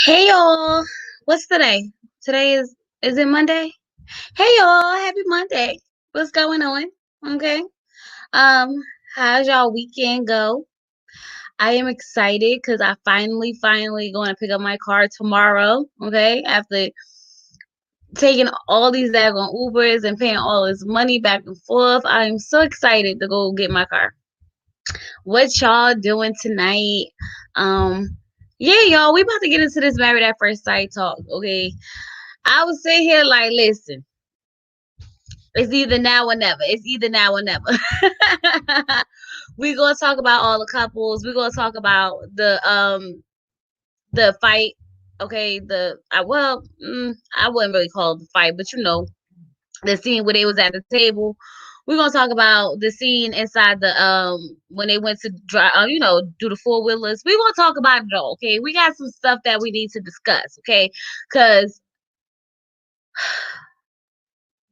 Hey y'all, what's today? Today is it Monday? Hey y'all, happy Monday. What's going on? Okay. Um, how's y'all weekend go? I am excited because I finally going to pick up my car tomorrow. Okay, after taking all these daggone Ubers and paying all this money back and forth, I am so excited to go get my car. What y'all doing tonight? Um, yeah, y'all, we about to get into this married at first sight talk. Okay, I was sitting here like, listen, it's either now or never. It's either now or never. We're gonna talk about all the couples. We're gonna talk about the fight. Okay, I wouldn't really call it the fight, but the scene where they was at the table. We're gonna talk about the scene inside the when they went to drive, do the four wheelers. We're gonna talk about it all. Okay, we got some stuff that we need to discuss. Okay, because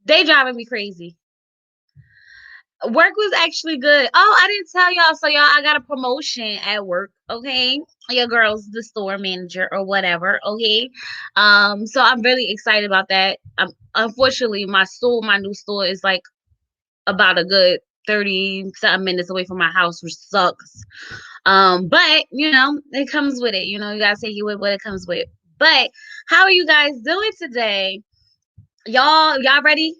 they driving me crazy. Work was actually good. Oh, I didn't tell y'all. So y'all, I got a promotion at work. Okay, your girl's the store manager or whatever. Okay, so I'm really excited about that. Unfortunately, my new store is like about a good 30 something minutes away from my house, which sucks. But it comes with it. You gotta take it with what it comes with. But how are you guys doing today? Y'all ready?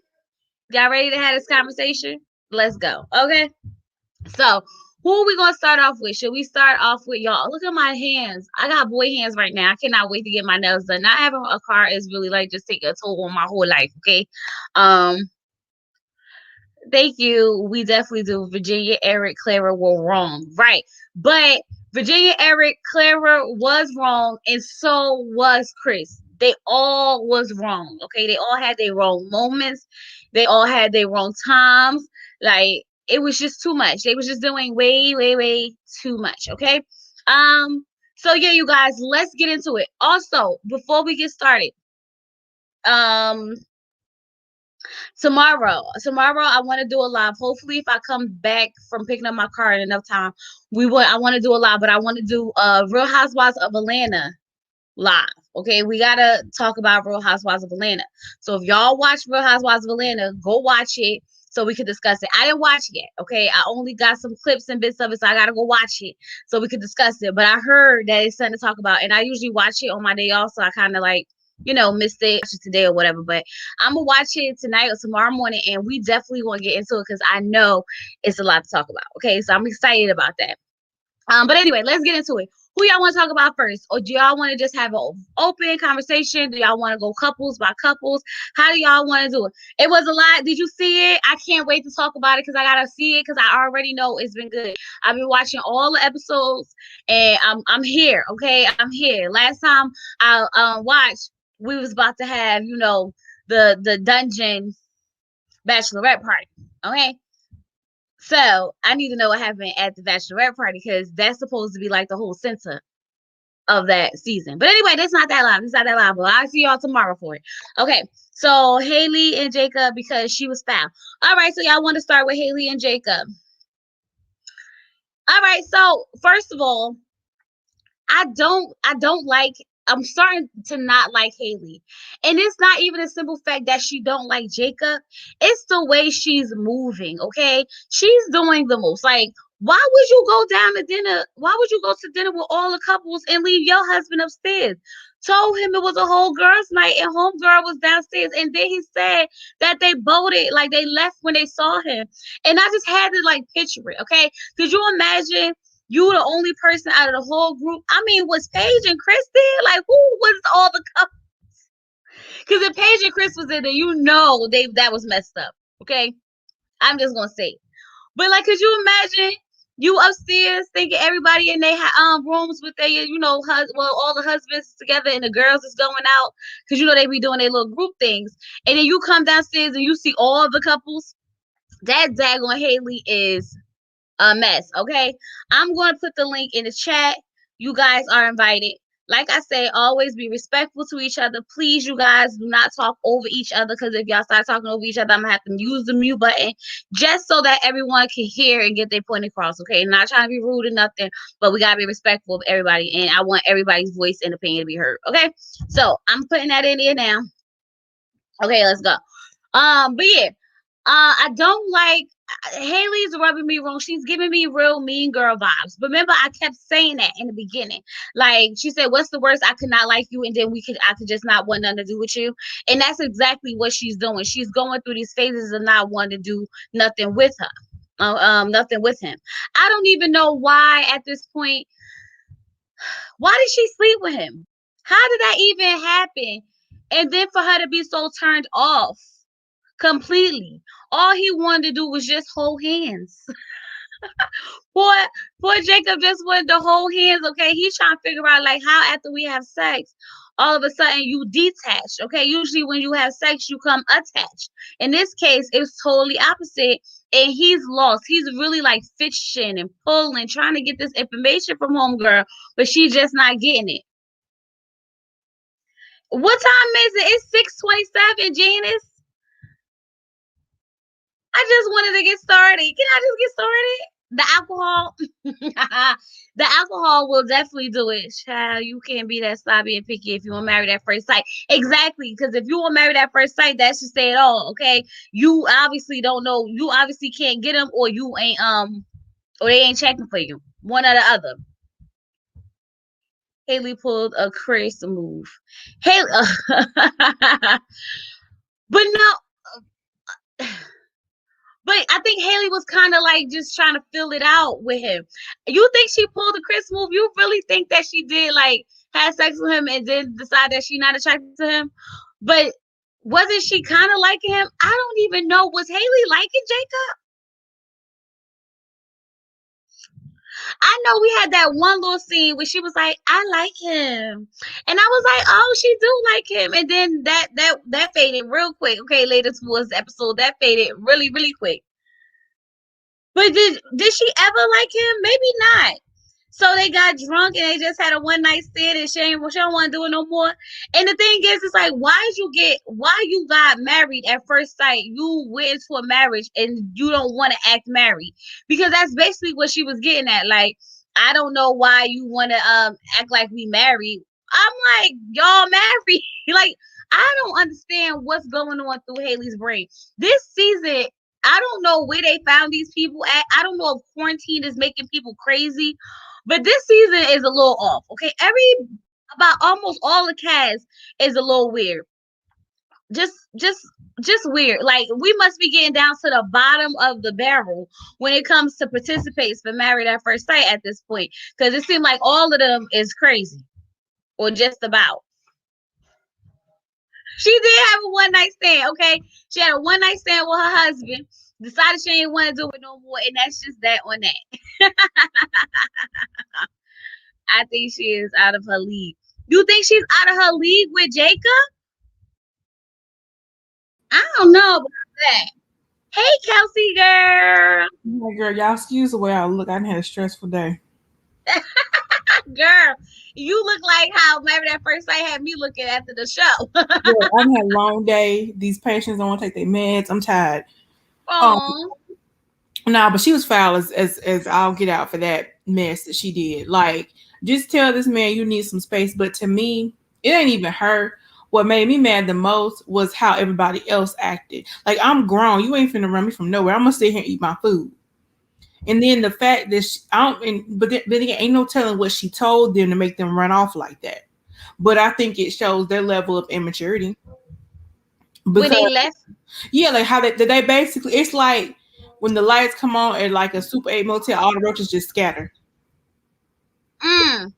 Y'all ready to have this conversation? Let's go. Okay. So, who are we gonna start off with? Should we start off with y'all? Look at my hands. I got boy hands right now. I cannot wait to get my nails done. Not having a car is really like just taking a toll on my whole life. Okay. Um. Thank you. We definitely do. Virginia, Eric, Clara were wrong. Right. But Virginia, Eric, Clara was wrong, and so was Chris. They all was wrong. Okay. They all had their wrong moments. They all had their wrong times. Like it was just too much. They was just doing way, way, way too much. Okay. Um, so yeah, you guys, let's get into it. Also, before we get started, um, tomorrow I want to do a live. Hopefully, if I come back from picking up my car in enough time, I want to do a live, but I want to do Real Housewives of Atlanta live. Okay, we gotta talk about Real Housewives of Atlanta. So if y'all watch Real Housewives of Atlanta, go watch it so we could discuss it. I didn't watch it yet. Okay, I only got some clips and bits of it, so I gotta go watch it so we could discuss it. But I heard that it's something to talk about, and I usually watch it on my day off, so I kind of like missed it today or whatever. But I'm gonna watch it tonight or tomorrow morning, and we definitely want to get into it because I know it's a lot to talk about. Okay, so I'm excited about that. But anyway, let's get into it. Who y'all want to talk about first? Or do y'all want to just have an open conversation? Do y'all want to go couples by couples? How do y'all want to do it? It was a lot. Did you see it? I can't wait to talk about it because I gotta see it because I already know it's been good. I've been watching all the episodes and I'm here. Okay, I'm here. Last time I watched, we was about to have the dungeon bachelorette party. Okay, so I need to know what happened at the bachelorette party because that's supposed to be like the whole center of that season. But anyway, that's not that live. It's not that live. But I'll see y'all tomorrow for it. Okay. So Haley and Jacob because she was foul. All right. So y'all want to start with Haley and Jacob. All right. So first of all, I don't like I'm starting to not like Haley. And it's not even a simple fact that she don't like Jacob. It's the way she's moving, okay? She's doing the most. Like, why would you go down to dinner? Why would you go to dinner with all the couples and leave your husband upstairs? Told him it was a whole girls' night and homegirl was downstairs. And then he said that they voted, like they left when they saw him. And I just had to like picture it, okay? Could you imagine you were the only person out of the whole group? I mean, was Paige and Chris there? Like, who was all the couples? Because if Paige and Chris was in there, that was messed up. Okay, I'm just gonna say. But like, could you imagine you upstairs thinking everybody in their rooms with their all the husbands together and the girls is going out because they be doing their little group things, and then you come downstairs and you see all the couples. That daggone Haley is a mess. Okay, I'm going to put the link in the chat. You guys are invited. like I say, always be respectful to each other. Please, you guys, do not talk over each other, because if y'all start talking over each other, I'm gonna have to use the mute button just so that everyone can hear and get their point across. Okay, not trying to be rude or nothing, but we gotta be respectful of everybody, and I want everybody's voice and opinion to be heard. Okay, so I'm putting that in there now. Okay, let's go. But yeah, I don't like Haley's rubbing me wrong. She's giving me real mean girl vibes. But remember, I kept saying that in the beginning. Like she said, "What's the worst? I could not like you, and then I could just not want nothing to do with you." And that's exactly what she's doing. She's going through these phases of not wanting to do nothing with her, nothing with him. I don't even know why at this point. Why did she sleep with him? How did that even happen? And then for her to be so turned off completely. All he wanted to do was just hold hands. Poor, poor Jacob just wanted to hold hands. Okay, he's trying to figure out like how after we have sex, all of a sudden you detach. Okay, usually when you have sex, you come attached. In this case, it's totally opposite, and he's lost. He's really like fishing and pulling, trying to get this information from homegirl, but she's just not getting it. What time is it? It's 6:27, Janice. I just wanted to get started. Can I just get started? The alcohol, the alcohol will definitely do it. Child, you can't be that sloppy and picky if you want to marry that first sight. Exactly, because if you want to marry that first sight, that should say it all. Okay, you obviously don't know. You obviously can't get them, or you ain't or they ain't checking for you. One or the other. Haley pulled a Chris move. Haley, but no. But I think Haley was kind of like just trying to fill it out with him. You think she pulled the Chris move? You really think that she did like have sex with him and then decide that she's not attracted to him? But wasn't she kind of liking him? I don't even know. Was Haley liking Jacob? I know we had that one little scene where she was like, "I like him," and I was like, "Oh, she do like him." And then that faded real quick. Okay, later towards the episode, that faded really quick. But did she ever like him? Maybe not. So they got drunk and they just had a one night stand and she don't want to do it no more. And the thing is, it's like, why you got married at first sight? You went into a marriage and you don't want to act married, because that's basically what she was getting at. Like, I don't know why you want to act like we married. I'm like, y'all married. Like, I don't understand what's going on through Haley's brain this season. I don't know where they found these people at. I don't know if quarantine is making people crazy, but this season is a little off. Okay, about almost all the cast is a little weird. Just weird. Like, we must be getting down to the bottom of the barrel when it comes to participates for Married at First Sight at this point, because it seems like all of them is crazy, or just about. She did have a one night stand. Okay, she had a one night stand with her husband. Decided she ain't want to do it no more, and that's just that on that. I think she is out of her league. You think she's out of her league with Jacob? I don't know about that. Hey, Kelsey girl. Hey girl, y'all excuse the way I look. I had a stressful day. Girl, you look like how Married at First Sight had me looking after the show. Yeah, I've had a long day. These patients don't want to take their meds. I'm tired. Nah, but she was foul as I'll get out for that mess that she did. Like, just tell this man you need some space. But to me, it ain't even her. What made me mad the most was how everybody else acted. Like, I'm grown. You ain't finna run me from nowhere. I'm gonna sit here and eat my food. And then the fact that but again, ain't no telling what she told them to make them run off like that. But I think it shows their level of immaturity. Because, when they left, yeah, like how they basically, it's like when the lights come on at like a Super 8 motel, all the roaches just scatter.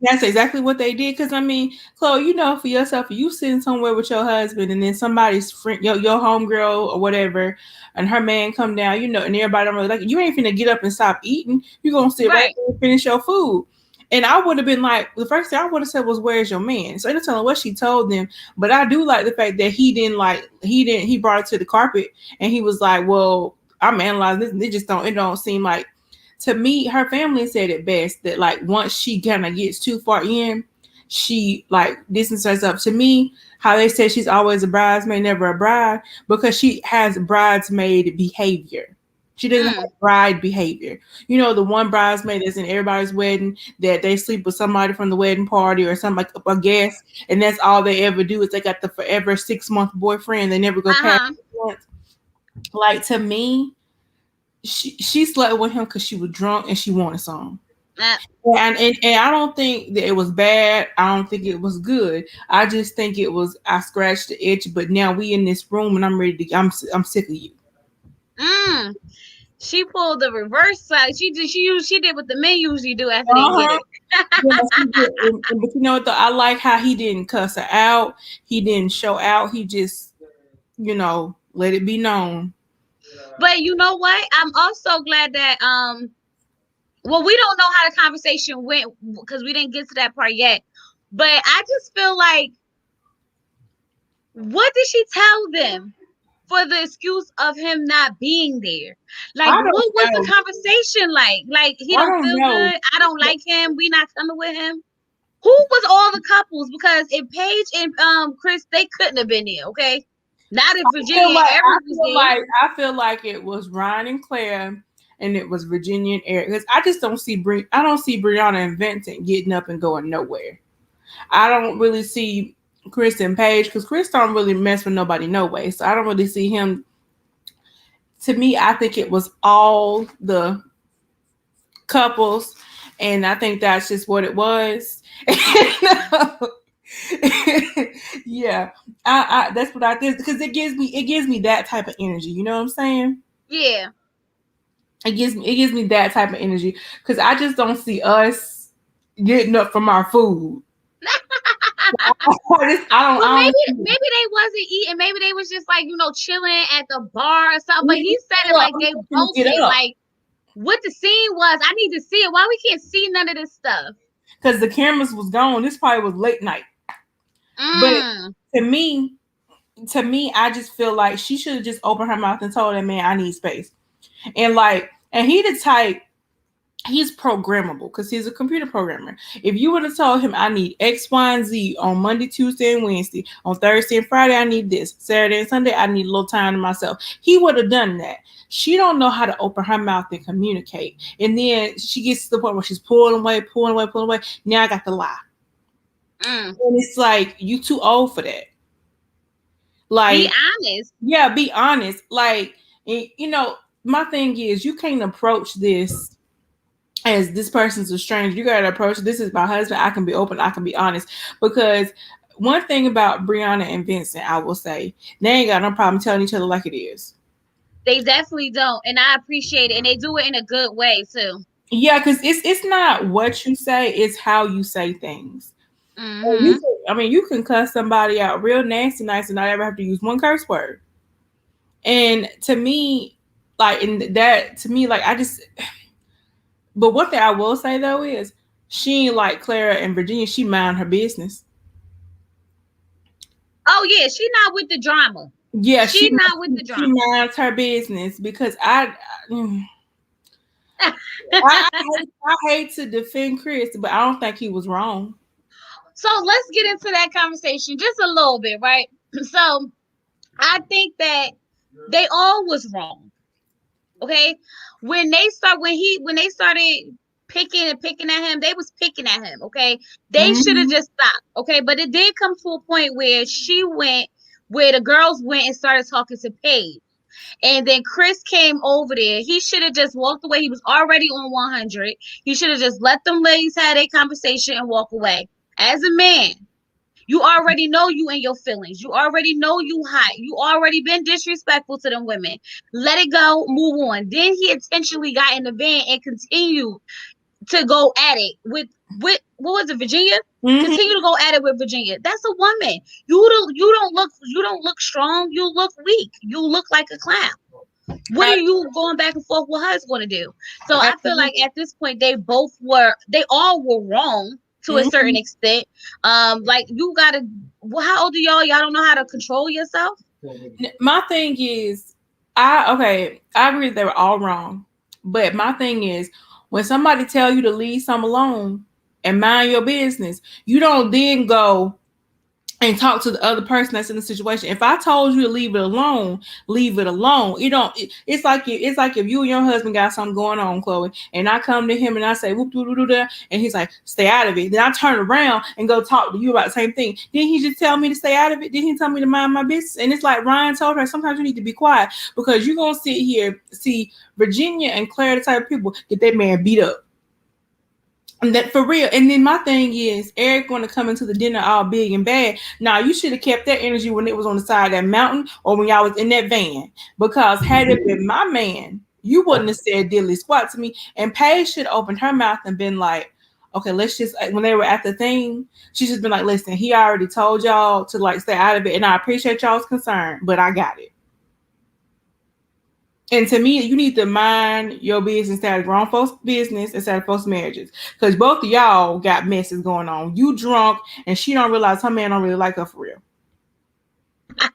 That's exactly what they did. Because I mean, Chloe, you know for yourself, you sitting somewhere with your husband, and then somebody's friend, your homegirl or whatever, and her man come down, you know, and everybody don't really like it. You ain't finna get up and stop eating. You're gonna sit right there and finish your food. And I would have been like, the first thing I would have said was, "Where's your man?" So I didn't tell her what she told them, but I do like the fact that he brought it to the carpet and he was like, "Well, I'm analyzing this. It don't seem like." To me, her family said it best that like once she kind of gets too far in, she like distanced herself. To me, how they say she's always a bridesmaid, never a bride, because she has bridesmaid behavior. She doesn't Mm. have bride behavior. You know, the one bridesmaid that's in everybody's wedding that they sleep with somebody from the wedding party or something like a guest, and that's all they ever do is they got the forever 6 month boyfriend. They never go past Uh-huh. 6 months. Like to me, she slept with him because she was drunk and she wanted some. Uh, And I don't think that it was bad. I don't think it was good. I just think it was I scratched the itch. But now we in this room and I'm ready to. I'm sick of you. mm. She pulled the reverse side. She did what the men usually do after they get Uh-huh. it. Yeah, she did. But you know what? Though I like how he didn't cuss her out. He didn't show out. He just let it be known. But you know what? I'm also glad that well, we don't know how the conversation went because we didn't get to that part yet. But I just feel like, what did she tell them for the excuse of him not being there? Like, I what was don't the know. conversation like? Like, he I don't don't feel know. good. I don't like him. We not coming with him. Who was all the couples? Because if Paige and Chris, they couldn't have been there. Okay, not if Virginia and Eric was there. I feel like it was Ryan and Claire, and it was Virginia and Eric. Because I just don't see I don't see Brianna and Vincent getting up and going nowhere. I don't really see Chris and Paige because Chris don't really mess with nobody no way. So I don't really see him. To me, I think it was all the couples, and I think that's just what it was. Yeah, I that's what I think because it gives me that type of energy. You know what I'm saying? Yeah. It gives me that type of energy because I just don't see us getting up from our food. Well, I don't maybe see it. they wasn't eating. Maybe they was just like, chilling at the bar or something. But We he said it get up. like I'm they gonna both get ate. up Like, what the scene was, I need to see it. Why we can't see none of this stuff? because the cameras was gone. This probably was late night. But Mm. to me, I just feel like she should have just opened her mouth and told that man, I need space. And he the type, he's programmable because he's a computer programmer. If you would have told him I need X, Y, and Z on Monday, Tuesday, and Wednesday, on Thursday and Friday, I need this. Saturday and Sunday, I need a little time to myself. He would have done that. She don't know how to open her mouth and communicate. And then she gets to the point where she's pulling away, pulling away, pulling away. Now I got to lie. Mm. And it's like, you too old for that. Be Like, honest. yeah, be honest. Like, my thing is, you can't approach this as this person's a stranger. You gotta approach this is my husband. I can be open. I can be honest. Because one thing about Brianna and Vincent, I will say, they ain't got no problem telling each other like it is. They definitely don't, and I appreciate it, and they do it in a good way too. Yeah, because it's not what you say, it's how you say things. And Mm-hmm. you can cuss somebody out real nasty, nice, and not ever have to use one curse word. And to me, like, and that to me, like, I just. But one thing I will say though is, she ain't like Clara and Virginia. She mind her business. Oh yeah, she not with the drama. Yeah, She not with the she drama. minds her business because I hate to defend Chris, but I don't think he was wrong. So let's get into that conversation just a little bit, right? So I think that they all was wrong. Okay, when they started picking at him, they was picking at him. Okay, they should have Mm-hmm. just stopped. Okay, but it did come to a point where the girls went and started talking to Paige. And then Chris came over there. He should have just walked away. He was already on 100. He should have just let them ladies have a conversation and walk away. As a man, you already know you and your feelings. You already know you hot. You already been disrespectful to them women. Let it go, move on. Then he intentionally got in the van and continued to go at it with what was it, Virginia? Mm-hmm. Continue to go at it with Virginia. That's a woman. You don't look strong. You look weak. You look like a clown. What are you going back and forth with her is going to do? So I feel like Absolutely. at this point they all were wrong to a certain Mm-hmm. extent. Like you gotta. Well, how old are y'all? Y'all don't know how to control yourself. My thing is, I agree they were all wrong, but my thing is, when somebody tell you to leave some alone, and mind your business. You don't then go and talk to the other person that's in the situation. If I told you to leave it alone, leave it alone. You don't. It's like if you and your husband got something going on, Chloe, and I come to him and I say whoop doo doo doo doo, and he's like, stay out of it. Then I turn around and go talk to you about the same thing. Didn't he just tell me to stay out of it? Didn't he tell me to mind my business? And it's like Ryan told her, sometimes you need to be quiet because you're gonna sit here, see Virginia and Clara, the type of people get that man beat up. And that for real. And then my thing is, Eric want to come into the dinner all big and bad. Now you should have kept that energy when it was on the side of that mountain or when y'all was in that van. Because had it been my man, you wouldn't have said diddly squat to me. And Paige should have opened her mouth and been like, okay, let's just, when they were at the thing, she just been like, listen, he already told y'all to like stay out of it. And I appreciate y'all's concern, but I got it. And to me, you need to mind your business instead of grown folks' business instead of folks' marriages. Because both of y'all got messes going on. You drunk, and she don't realize her man don't really like her for real. I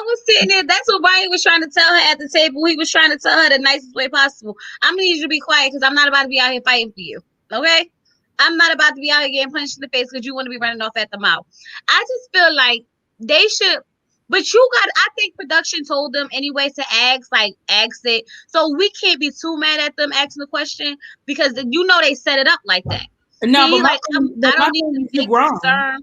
was sitting there. That's what Brian was trying to tell her at the table. He was trying to tell her the nicest way possible. I'm going to need you to be quiet because I'm not about to be out here fighting for you. Okay? I'm not about to be out here getting punched in the face because you want to be running off at the mouth. I just feel like they should... But I think production told them anyway to ask it. So we can't be too mad at them asking the question because they set it up like that. No, See, but I don't need to take concern.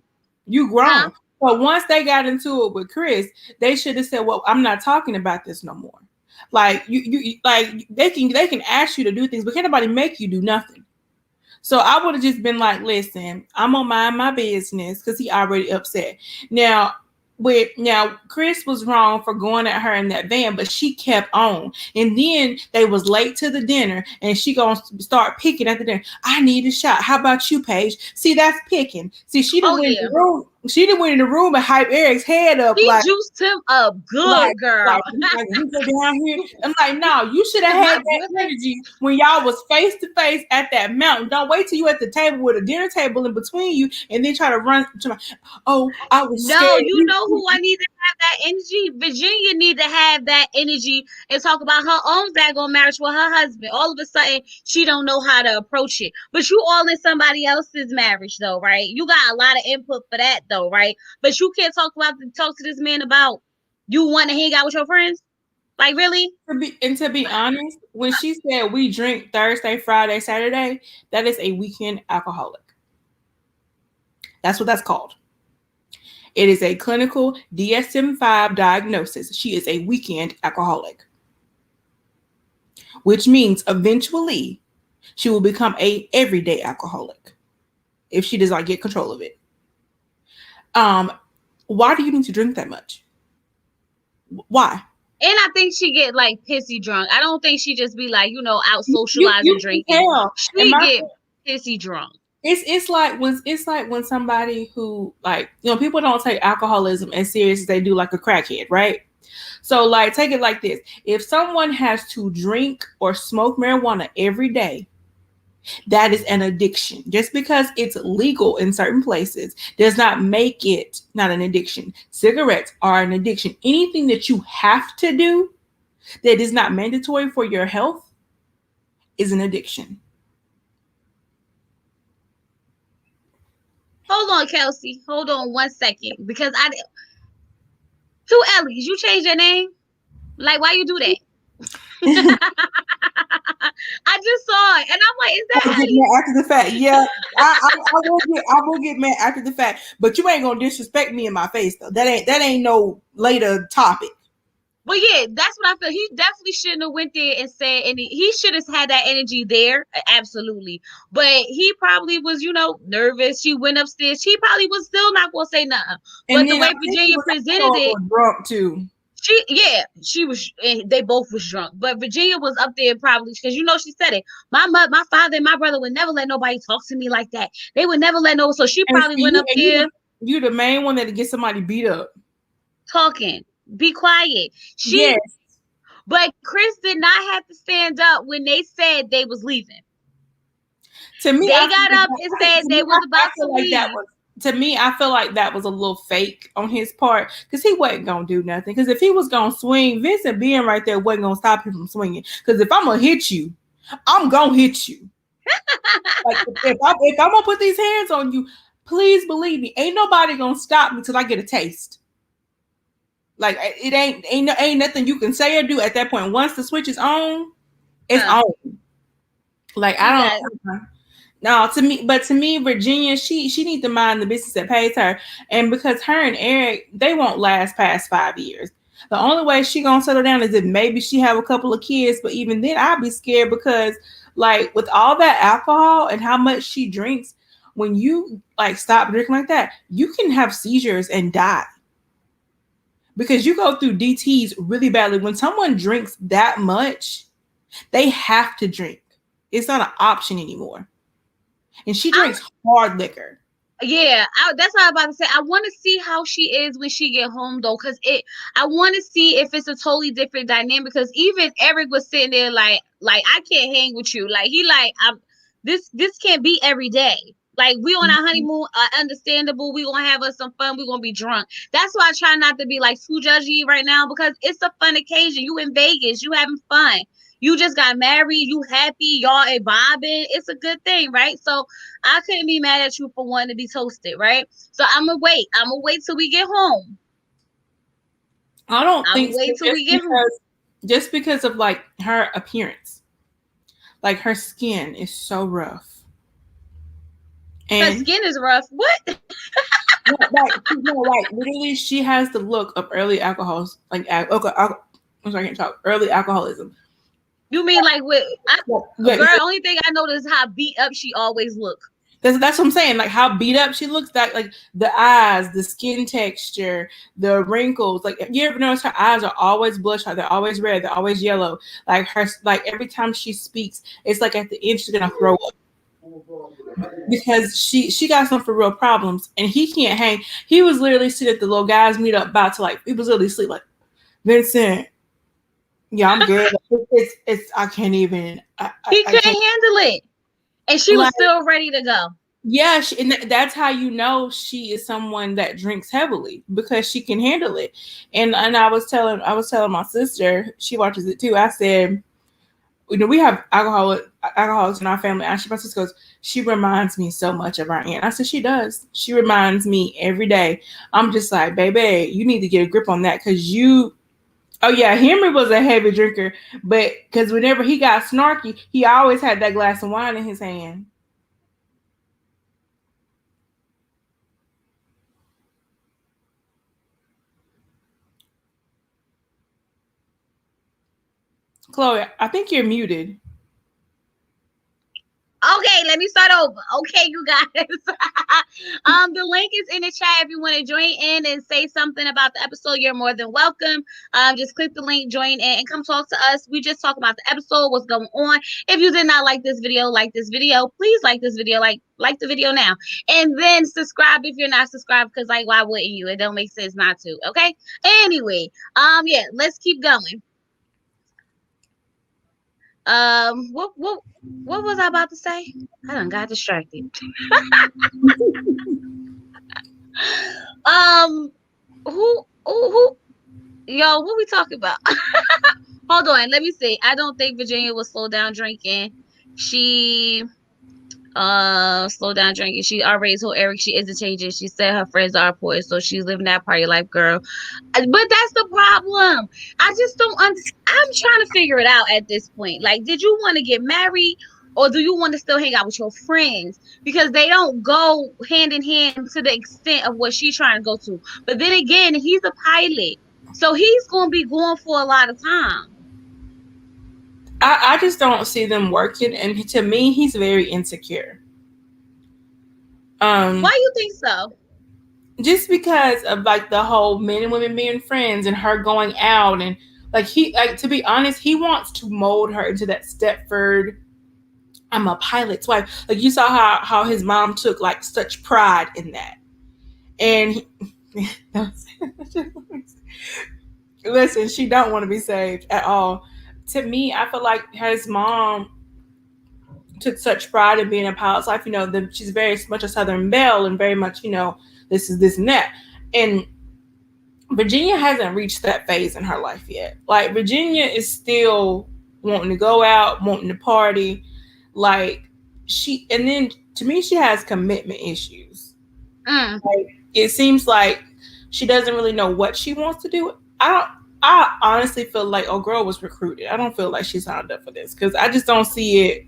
You grown. Huh? But once they got into it with Chris, they should have said, well, I'm not talking about this no more. Like you like they can ask you to do things, but can't nobody make you do nothing. So I would have just been like, listen, I'm gonna mind my business because he already upset. Now, Chris was wrong for going at her in that van, but she kept on. And then they was late to the dinner, and she gonna start picking at the dinner. I need a shot. How about you, Paige? See, that's picking. See, she didn't win the room. She didn't win in the room and hype Eric's head up. She juiced him up good, girl. Like you go down here. I'm like, no, you should have had that energy when y'all was face to face at that mountain. Don't wait till you at the table with a dinner table in between you and then try to run to my, I was scared. No, you know who I need to have that energy? Virginia need to have that energy and talk about her own daggone marriage with her husband. All of a sudden, she don't know how to approach it. But you all in somebody else's marriage, though, right? You got a lot of input for that, though, right? But you can't talk to this man about you want to hang out with your friends? Like, really? To be honest, when she said we drink Thursday, Friday, Saturday, that is a weekend alcoholic. That's what that's called. It is a clinical DSM-5 diagnosis. She is a weekend alcoholic, which means eventually she will become a everyday alcoholic if she does not get control of it. Why do you need to drink that much? Why? And I think she get like pissy drunk. I don't think she just be like, out socializing, drinking. She get pissy drunk. It's like when somebody who people don't take alcoholism as serious as they do like a crackhead, right? So like take it like this. If someone has to drink or smoke marijuana every day, that is an addiction. Just because it's legal in certain places does not make it not an addiction. Cigarettes are an addiction. Anything that you have to do that is not mandatory for your health is an addiction. Hold on, Kelsey. Hold on 1 second. Because two Ellies, you changed your name? Like, why you do that? I just saw it and I'm like, is that Ellie? After the fact? Yeah. I will get mad after the fact. But you ain't gonna disrespect me in my face though. That ain't no later topic. But yeah, that's what I feel. He definitely shouldn't have went there and said, and he should have had that energy there. Absolutely. But he probably was, nervous. She went upstairs. She probably was still not going to say nothing. But the way Virginia presented it. Drunk too. She was, they both was drunk. But Virginia was up there probably, because she said it. My father and my brother would never let nobody talk to me like that. They would never let no, so she probably went up there. You the main one that get somebody beat up. Talking. Be quiet. Yes. But Chris did not have to stand up when they said they was leaving. To me, they got up and said they was about to leave. To me, I feel like that was a little fake on his part because he wasn't gonna do nothing. Because if he was gonna swing, Vincent being right there wasn't gonna stop him from swinging. Because if I'm gonna hit you, I'm gonna hit you. Like if I'm gonna put these hands on you, please believe me, ain't nobody gonna stop me till I get a taste. Like it ain't nothing you can say or do at that point. Once the switch is on, it's Huh. on. Like I You don't. got No, to me, Virginia, she needs to mind the business that pays her, and because her and Eric, they won't last past 5 years. The only way she gonna settle down is if maybe she have a couple of kids, but even then, I'd be scared because, like, with all that alcohol and how much she drinks, when you like stop drinking like that, you can have seizures and die because you go through DTS really badly. When someone drinks that much, they have to drink. It's not an option anymore. And she I drinks hard liquor. Yeah, that's what I was about to say. I want to see how she is when she get home though, because I want to see if it's a totally different dynamic. Because even Eric was sitting there like I can't hang with you. Like he like I'm this can't be every day. Like we on our honeymoon, understandable. We gonna have us some fun. We gonna be drunk. That's why I try not to be like too judgy right now because it's a fun occasion. You in Vegas, you having fun. You just got married. You happy. Y'all a bobbing. It's a good thing, right? So I couldn't be mad at you for wanting to be toasted, right? So I'm gonna wait. I'm gonna wait till we get home. I don't I'm think gonna so. wait till we get home. Just because of like her appearance, like her skin is so rough, Her and skin is rough. What? like literally, she has the look of early alcohols, like okay, I'm sorry, I can't talk. Early alcoholism. You mean like with Like, girl? Only thing I noticed is how beat up she always look. that's what I'm saying. Like how beat up she looks. That like the eyes, the skin texture, the wrinkles. Like you ever notice her eyes are always bloodshot. They're always red. They're always yellow. Like her, like every time she speaks, it's like at the end she's gonna throw up because she got some for real problems, and he can't hang. He was literally sitting at the little guys meet up about to like he was literally sleep like Vincent. Yeah, I'm good. It's I can't even. He I couldn't can't. handle it, and she was Like still ready to go. yeah, and that's how you know she is someone that drinks heavily because she can handle it. And I was telling my sister, she watches it too. I said, you know, we have alcoholics in our family. And my sister goes, she reminds me so much of our aunt. I said, she does. She reminds me every day. I'm just like, baby, you need to get a grip on that because you. Oh yeah, Henry was a heavy drinker, but because whenever he got snarky, he always had that glass of wine in his hand. Chloe, I think you're muted. Okay, let me start over. Okay, you guys. The link is in the chat if you want to join in and say something about the episode. You're more than welcome. Just click the link, join in, and come talk to us. We just talk about the episode, what's going on. If you did not like this video, please like this video, like the video now, and then subscribe if you're not subscribed. Because like, why wouldn't you? It don't make sense not to. Okay. Anyway, yeah, let's keep going. What was I about to say? I done got distracted. Um, who, yo, what we talking about? Hold on, let me see. I don't think Virginia will slow down drinking. She slow down drinking. She already told Eric she isn't changing. She said her friends are poor, so she's living that party life, girl. But that's the problem. I just don't understand. I'm trying to figure it out at this point. Like, did you want to get married or do you want to still hang out with your friends? Because they don't go hand in hand to the extent of what she's trying to go to. But then again, he's a pilot. So he's going to be going for a lot of time. I just don't see them working, and to me, he's very insecure. Why you think so? Just because of like the whole men and women being friends and her going out and like he like to be honest, he wants to mold her into that Stepford. I'm a pilot's wife. Like you saw how his mom took like such pride in that, and he, listen, she don't want to be saved at all. To me, I feel like his mom took such pride in being a pilot's wife. You know, she's very much a Southern belle and very much, you know, this is this and that. And Virginia hasn't reached that phase in her life yet. Like Virginia is still wanting to go out, wanting to party. Like and then to me, she has commitment issues. Mm. Like, it seems like she doesn't really know what she wants to do. I honestly feel like girl was recruited. I don't feel like she signed up for this because I just don't see it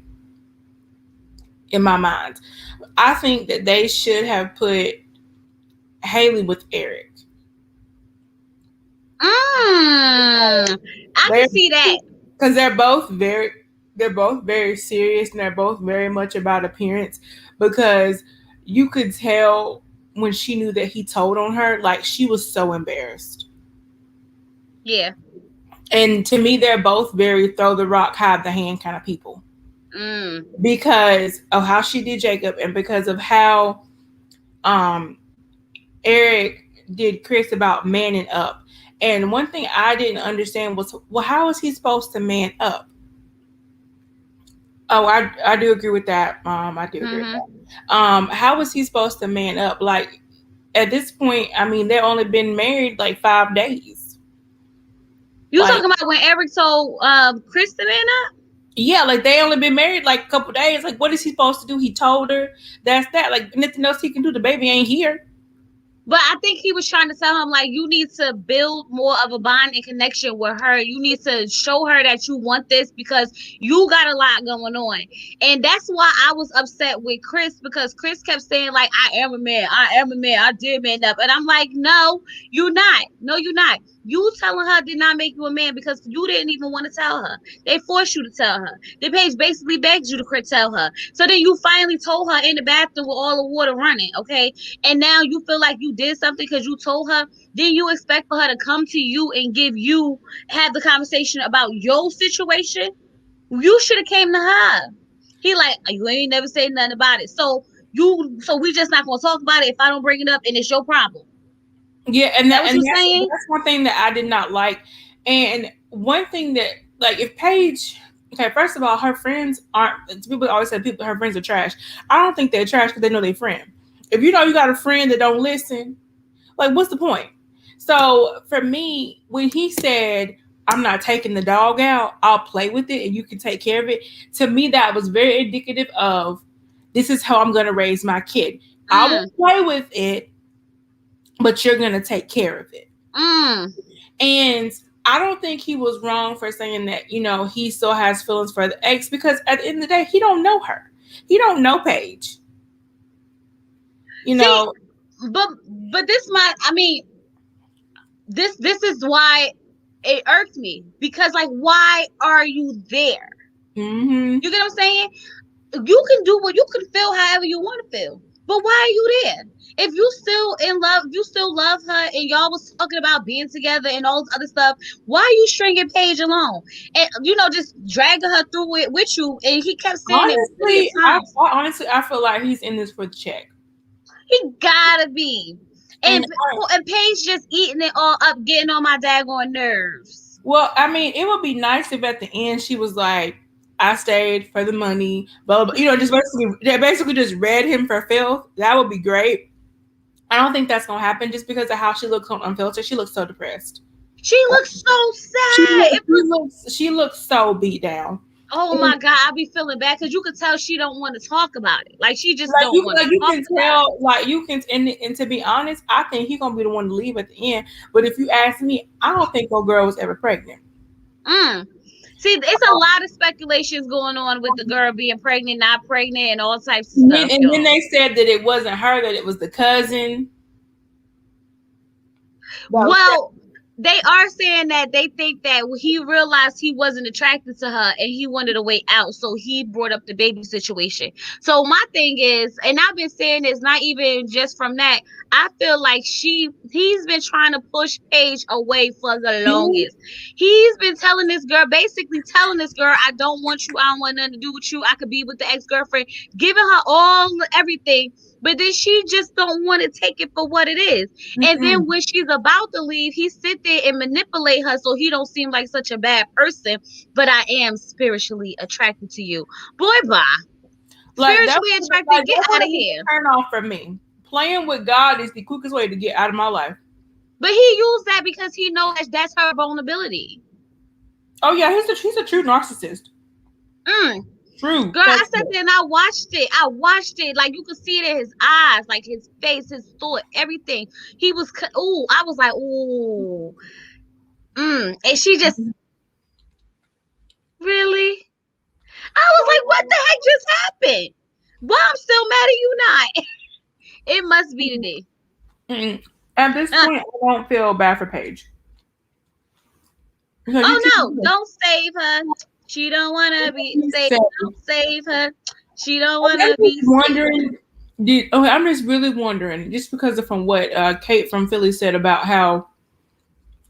in my mind. I think that they should have put Haley with Eric. I can see that. Because they're both very serious and they're both very much about appearance. Because you could tell when she knew that he told on her, like she was so embarrassed. Yeah. And to me, they're both very throw the rock, hide the hand kind of people. Because of how she did Jacob and because of how Eric did Chris about manning up. And one thing I didn't understand was, well, how is he supposed to man up? Oh, I do agree with that. I do agree with that. How was he supposed to man up? Like, at this point, I mean, they've only been married like 5 days. You talking about when Eric told Chris to man up? Yeah, like they only been married like a couple days. Like, what is he supposed to do? He told her that's that. Like, nothing else he can do. The baby ain't here. But I think he was trying to tell him, like, you need to build more of a bond and connection with her. You need to show her that you want this because you got a lot going on. And that's why I was upset with Chris, because Chris kept saying, like, I am a man. I am a man. I did man up. And I'm like, no, you're not. No, you're not. You telling her did not make you a man because you didn't even want to tell her. They forced you to tell her. The Paige basically begged you to tell her. So then you finally told her in the bathroom with all the water running, okay? And now you feel like you did something because you told her. Then you expect for her to come to you and have the conversation about your situation? You should have came to her. He like, you ain't never say nothing about it. So we just not gonna talk about it if I don't bring it up and it's your problem. Yeah, and that's one thing that I did not like. And one thing that, like, if Paige, okay, first of all, her friends aren't. People always say her friends are trash. I don't think they're trash because they know they're friend. If you know you got a friend that don't listen, like, what's the point? So for me, when he said, "I'm not taking the dog out, I'll play with it, and you can take care of it," to me that was very indicative of this is how I'm going to raise my kid. I will play with it, but you're going to take care of it. And I don't think he was wrong for saying that, he still has feelings for the ex, because at the end of the day, he don't know her. He don't know Paige. But this is why it irked me, because, like, why are you there? You get what I'm saying? You can feel however you want to feel, but why are you there? If you still in love, you still love her, and y'all was talking about being together and all this other stuff, why are you stringing Paige along and just dragging her through it with you? And he kept saying honestly, I feel like he's in this for the check. He gotta be. And Paige just eating it all up, getting on my daggone nerves. Well, I mean, it would be nice if at the end she was like, I stayed for the money, blah, blah, blah. Just basically just read him for filth. That would be great. I don't think that's gonna happen just because of how she looks on Unfiltered. She looks so depressed. She looks so sad. She looks so beat down. Oh my God, I be feeling bad because you could tell she don't want to talk about it. Like, she just don't want to talk about it. Like, you can, and to be honest, I think he's gonna be the one to leave at the end. But if you ask me, I don't think no girl was ever pregnant. See, it's a lot of speculations going on with the girl being pregnant, not pregnant, and all types of stuff. And then they said that it wasn't her, that it was the cousin. Well, they are saying that they think that he realized he wasn't attracted to her and he wanted a way out, so he brought up the baby situation. So my thing is, and I've been saying this, not even just from that, I feel like he's been trying to push Paige away for the longest. He's been basically telling this girl, I don't want you, I don't want nothing to do with you, I could be with the ex-girlfriend, giving her everything. But then she just don't want to take it for what it is. And then when she's about to leave, he sit there and manipulate her so he don't seem like such a bad person. But I am spiritually attracted to you. Boy, bye. Spiritually attracted, get out of here. Turn off from me. Playing with God is the quickest way to get out of my life. But he used that because he knows that's her vulnerability. Oh yeah, he's a true narcissist. True. Girl, I sat there and I watched it. I watched it. Like, you could see it in his eyes, like his face, his thought, everything. He was, ooh, I was like, ooh. And she just, really? I was like, what the heck just happened? Why I'm still mad at you not? It must be today. At this point, I don't feel bad for Paige. Oh no, don't save her. She don't wanna be saved. Don't save her. She don't wanna be wondering. I'm just really wondering, just because of from what Kate from Philly said about how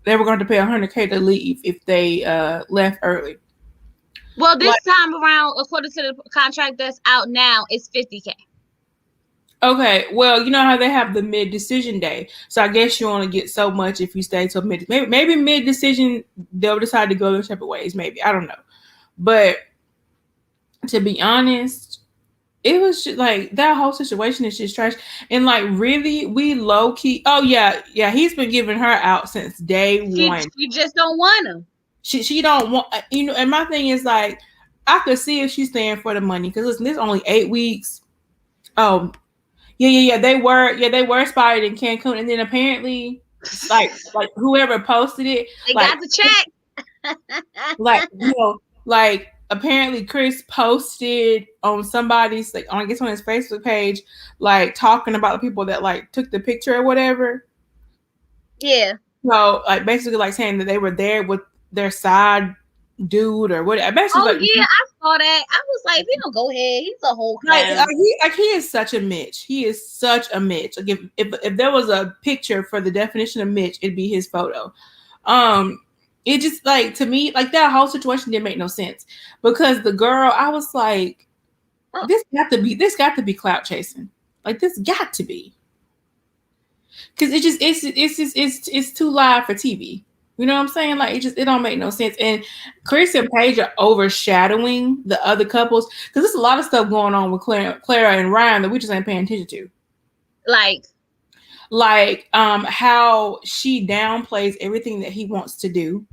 they were going to pay $100K to leave if they left early. Well, this time around, according to the contract that's out now, it's $50K. Okay, well, you know how they have the mid-decision day, so I guess you only get so much if you stay till mid. Maybe mid-decision they'll decide to go their separate ways. Maybe, I don't know, but to be honest, it was just like that whole situation is just trash. And like, really, we low key. Oh yeah, he's been giving her out since day one. She just don't want him. She don't want, you know. And my thing is like, I could see if she's staying for the money, because listen, this only 8 weeks. Oh. Yeah. They were spotted in Cancun, and then apparently, like whoever posted it, they got the check. like apparently Chris posted on somebody's, like, I guess on his Facebook page, like talking about the people that like took the picture or whatever. Yeah. So like basically like saying that they were there with their side dude or whatever. Oh yeah, I saw that. I was like, if he don't go ahead, he's a whole clown. He is such a Mitch. He is such a Mitch. Like if there was a picture for the definition of Mitch, it'd be his photo. It just, like, to me, like, that whole situation didn't make no sense, because the girl, I was like, this got to be clout chasing. Like, this got to be, because it's too live for TV. You know what I'm saying? Like, it don't make no sense. And Chris and Paige are overshadowing the other couples, because there's a lot of stuff going on with Clara and Ryan that we just ain't paying attention to. Like how she downplays everything that he wants to do.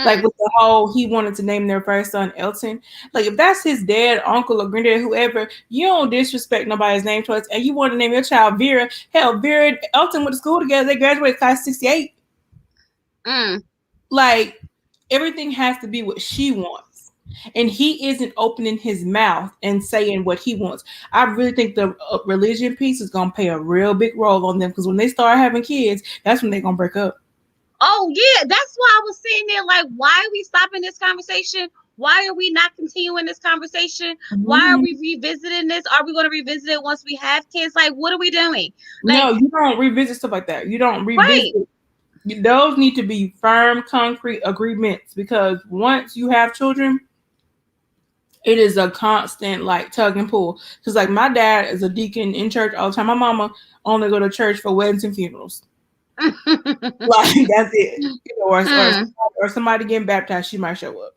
Like with the whole, he wanted to name their first son Elton. Like, if that's his dad, uncle, or granddad, whoever, you don't disrespect nobody's name choice, and you want to name your child Vera. Hell, Vera and Elton went to school together. They graduated class 68. Like, everything has to be what she wants, and he isn't opening his mouth and saying what he wants. I really think the religion piece is gonna play a real big role on them, because when they start having kids, that's when they're gonna break up. Oh yeah, that's why I was sitting there like, why are we stopping this conversation? Why are we not continuing this conversation? Why are we revisiting this? Are we going to revisit it once we have kids? Like, what are we doing? Like, no, you don't revisit stuff like that. You don't revisit. Right. Those need to be firm, concrete agreements, because once you have children, it is a constant, like, tug and pull. Because, like, my dad is a deacon in church all the time. My mama only go to church for weddings and funerals. Like, that's it. You know, or somebody getting baptized, she might show up.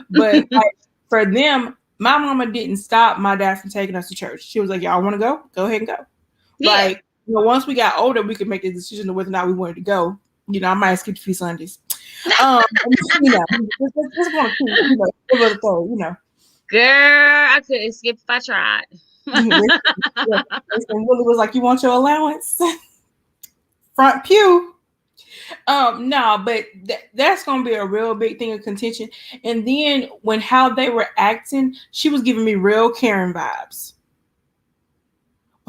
But like, for them, my mama didn't stop my dad from taking us to church. She was like, y'all want to go? Go ahead and go. Yeah. Like, you know, once we got older, we could make the decision of whether or not we wanted to go. You know, I might skip a few Sundays. You know, just want to, you know. Girl, I couldn't skip if I tried. Willie was like, you want your allowance? Front pew. No, but that's gonna be a real big thing of contention. And then when how they were acting, she was giving me real Karen vibes.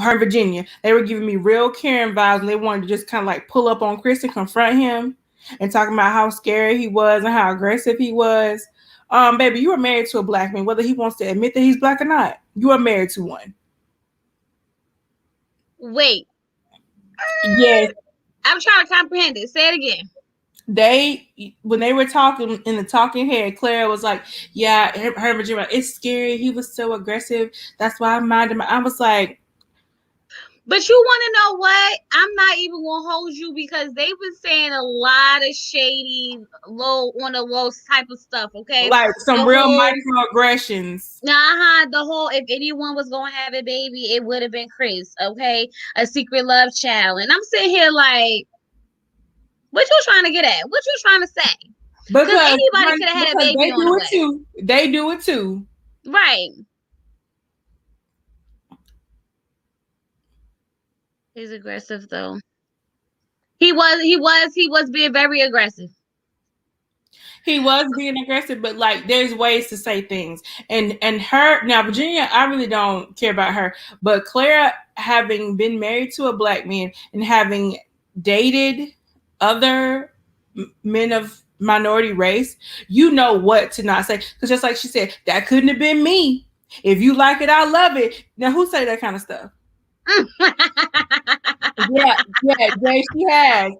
Her in Virginia, they were giving me real Karen vibes, and they wanted to just kind of like pull up on Chris and confront him and talking about how scary he was and how aggressive he was. Baby, you are married to a black man, whether he wants to admit that he's black or not. You are married to one. Wait. Yes. I'm trying to comprehend it. Say it again. When they were talking in the talking head, Clara was like, yeah, her Virginia, it's scary. He was so aggressive. That's why I minded I was like, but you want to know what? I'm not even going to hold you, because they've been saying a lot of shady, on the low type of stuff, okay? Like some real microaggressions. The whole, if anyone was going to have a baby, it would have been Chris, okay? A secret love child. And I'm sitting here like, what you trying to get at? What you trying to say? Because anybody could have had a baby on the way. They do it too. Right. He's aggressive though. He was being very aggressive. He was being aggressive, but like there's ways to say things. And her now Virginia, I really don't care about her, but Clara, having been married to a black man and having dated other men of minority race, you know what to not say. Because just like she said, that couldn't have been me. If you like it, I love it. Now who say that kind of stuff? Yeah, yeah, Jay, she has.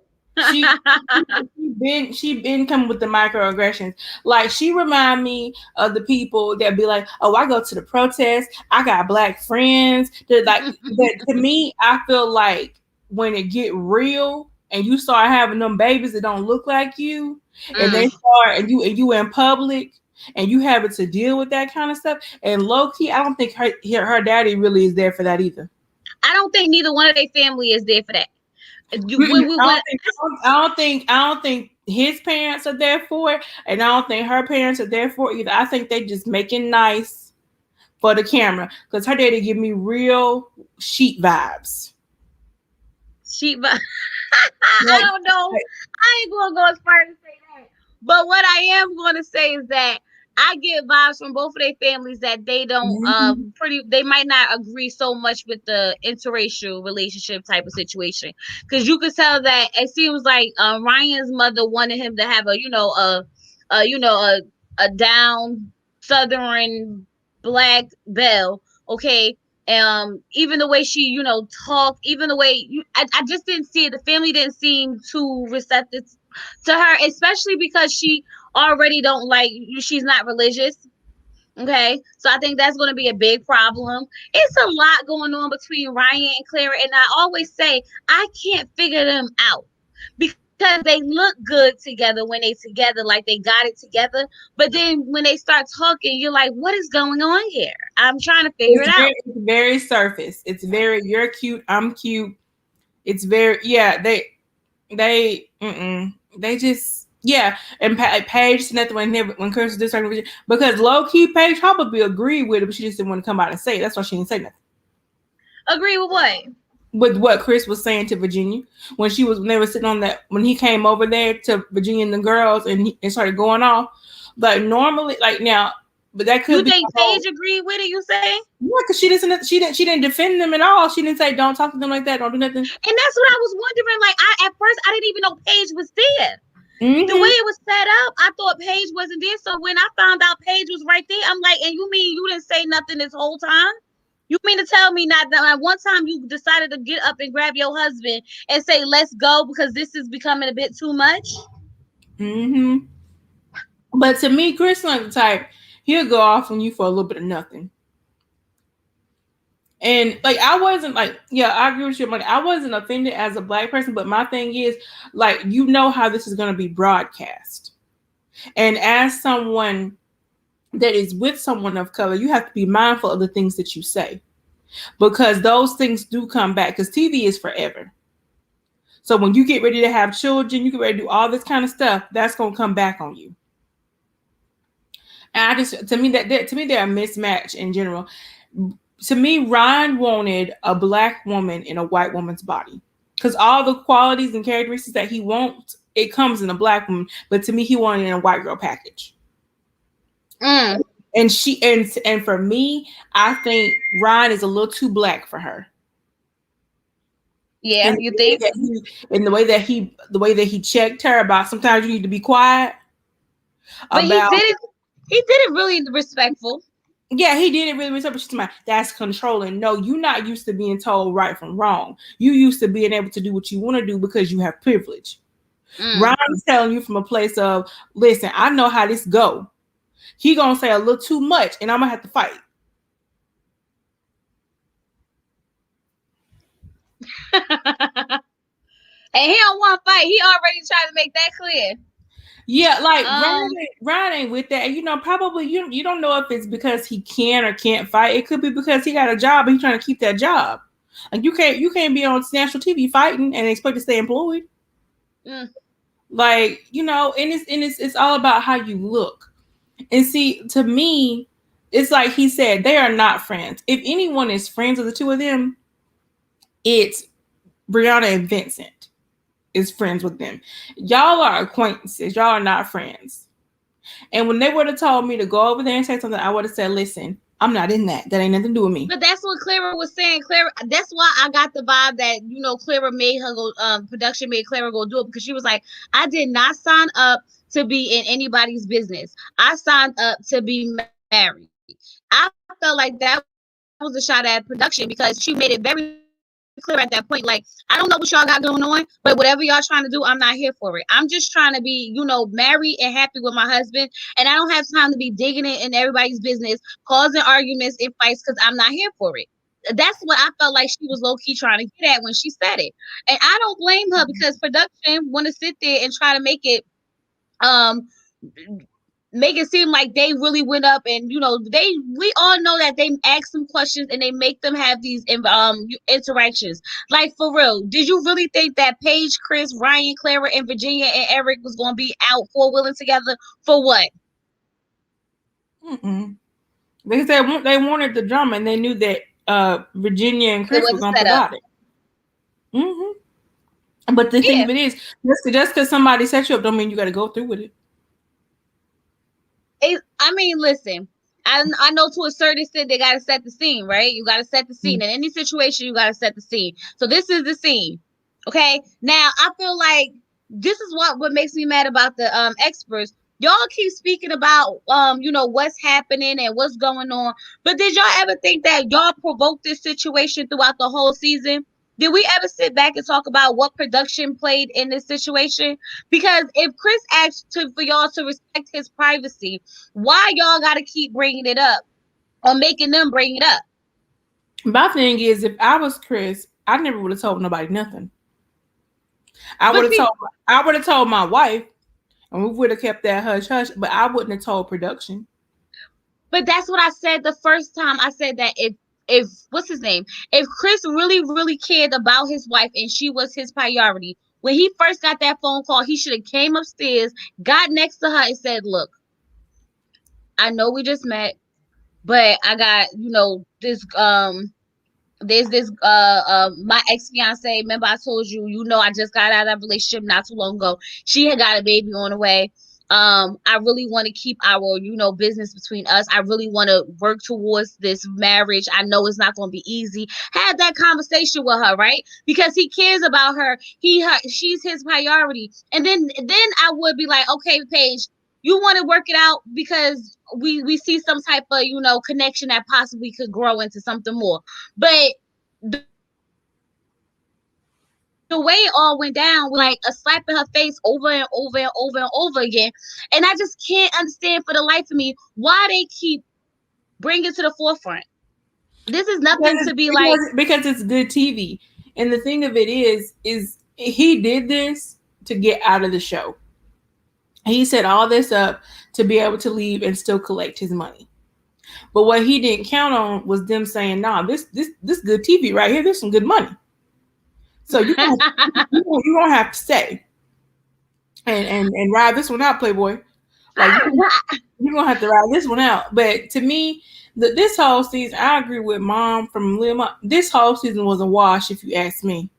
She been coming with the microaggressions. Like she remind me of the people that be like, "Oh, I go to the protest. I got black friends." They're like, but to me, I feel like when it get real and you start having them babies that don't look like you, and they start and you in public and you having to deal with that kind of stuff. And low key, I don't think her daddy really is there for that either. I don't think neither one of their family is there for that. I don't think his parents are there for it, and I don't think her parents are there for it either. I think they just making nice for the camera because her daddy give me real sheep vibes. I don't know. I ain't gonna go as far as to say that. But what I am gonna say is that I get vibes from both of their families that they don't Mm-hmm. they might not agree so much with the interracial relationship type of situation. Because you could tell that it seems like Ryan's mother wanted him to have a a down southern black belle, okay? Even the way she talked, even the way I just didn't see it. The family didn't seem too receptive to her, especially because she already don't like she's not religious. Okay, so I think that's going to be a big problem. It's a lot going on between Ryan and Clara, and I always say I can't figure them out because they look good together when they together, like they got it together. But then when they start talking, you're like, what is going on here? I'm trying to figure it out. It's very surface. It's very you're cute, I'm cute. It's very yeah. They just yeah. And Paige said nothing when Chris was disagreeing because low key Paige probably agreed with it, but she just didn't want to come out and say it. That's why she didn't say nothing. Agree with what? With what Chris was saying to Virginia when they were sitting on that when he came over there to Virginia and the girls and started going off. But normally, like now, but that You could be think a whole Paige agreed with it? You say? yeah, because she didn't defend them at all. She didn't say don't talk to them like that, don't do nothing. And that's what I was wondering. Like, I at first I didn't even know Paige was there. The way Mm-hmm. it was set up, I thought Paige wasn't there. So when I found out Paige was right there, I'm like, and you mean you didn't say nothing this whole time? You mean to tell me not that one time you decided to get up and grab your husband and say, let's go because this is becoming a bit too much? Mm-hmm. But to me, Chris like the type he'll go off on you for a little bit of nothing. And like I wasn't like, yeah, I agree with you. Like I wasn't offended as a black person, but my thing is like you know how this is gonna be broadcast. And as someone that is with someone of color, you have to be mindful of the things that you say. Because those things do come back because TV is forever. So when you get ready to have children, you get ready to do all this kind of stuff, that's gonna come back on you. And I just to me they're a mismatch in general. To me, Ryan wanted a black woman in a white woman's body because all the qualities and characteristics that he wants, it comes in a black woman. But to me, he wanted it in a white girl package. Mm. And and for me, I think Ryan is a little too black for her. Yeah, And you think? the way that he checked her about sometimes you need to be quiet But about he did it really respectful. yeah, he did it really respectful. She's like, that's controlling. No, you're not used to being told right from wrong. You used to being able to do what you want to do because you have privilege. Mm. Ryan's telling you from a place of, listen, I know how this go. He gonna say a little too much, and I'm gonna have to fight. And he don't want to fight. He already tried to make that clear. Yeah, like Um, Ryan ain't with that. And, probably you don't know if it's because he can or can't fight. It could be because he got a job and he's trying to keep that job. Like you can't be on national TV fighting and expect to stay employed. mm, Like and it's all about how you look. And see, to me, it's like he said, they are not friends. If anyone is friends with the two of them, it's Brianna and Vincent is friends with them. Y'all are acquaintances. Y'all are not friends. And when they would have told me to go over there and say something, I would have said, listen, I'm not in that. That ain't nothing to do with me. But that's what Clara was saying. Clara, that's why I got the vibe that, you know, Clara made her go, production made Clara go do it, because she was like, I did not sign up to be in anybody's business. I signed up to be married. I felt like that was a shot at production, because she made it very clear at that point, like, I don't know what y'all got going on, but whatever y'all trying to do, I'm not here for it. I'm just trying to be, you know, married and happy with my husband, and I don't have time to be digging it in everybody's business, causing arguments and fights, because I'm not here for it. That's what I felt like she was low key trying to get at when she said it. And I don't blame her, because production want to sit there and try to um make it seem like they really went up, and you know, we all know that they ask them questions and they make them have these interactions. Like, for real, did you really think that Paige, Chris, Ryan, Clara, and Virginia and Eric was going to be out four-wheeling together for what? Mm-mm. Because they wanted the drama, and they knew that Virginia and It Chris was were a going to setup. provide it. Mm-hmm. But the thing Yeah. of it is, just because somebody set you up don't mean you got to go through with it. I mean, listen, I know to a certain extent they got to set the scene, right? You got to set the scene. In any situation, you got to set the scene. So this is the scene. Okay. Now, I feel like this is what makes me mad about the experts. Y'all keep speaking about you know, what's happening and what's going on. But did y'all ever think that y'all provoked this situation throughout the whole season? Did we ever sit back and talk about what production played in this situation? Because if Chris asked for y'all to respect his privacy, why y'all got to keep bringing it up or making them bring it up? My thing is, if I was Chris, I never would have told nobody nothing. I But would have see, told my wife, and we would have kept that hush hush. But I wouldn't have told production. but that's what I said the first time. I said that if what's his name? If Chris really cared about his wife and she was his priority, when he first got that phone call, he should have came upstairs, got next to her, and said, "Look, I know we just met, but I got, you know, this there's this my ex-fiance, remember I told you, you know, I just got out of that relationship not too long ago. She had got a baby on the way. I really want to keep our, you know, business between us. I really want to work towards this marriage. I know it's not going to be easy." Have that conversation with her, right? Because he cares about her. She's his priority. And then I would be like, okay, Paige, you want to work it out, because we see some type of, you know, connection that possibly could grow into something more. But the way it all went down was like a slap in her face over and over and over and over again. And I just can't understand for the life of me why they keep bringing it to the forefront. This is nothing to be like. Because it's good TV. And the thing of it is he did this to get out of the show. He set all this up to be able to leave and still collect his money. But what he didn't count on was them saying, "Nah, this good TV right here. There's some good money. So you gonna have to stay and ride this one out, Playboy. Like you're gonna have to ride this one out." But to me, this whole season, I agree with Mom from Lil Mom. This whole season was a wash, if you ask me.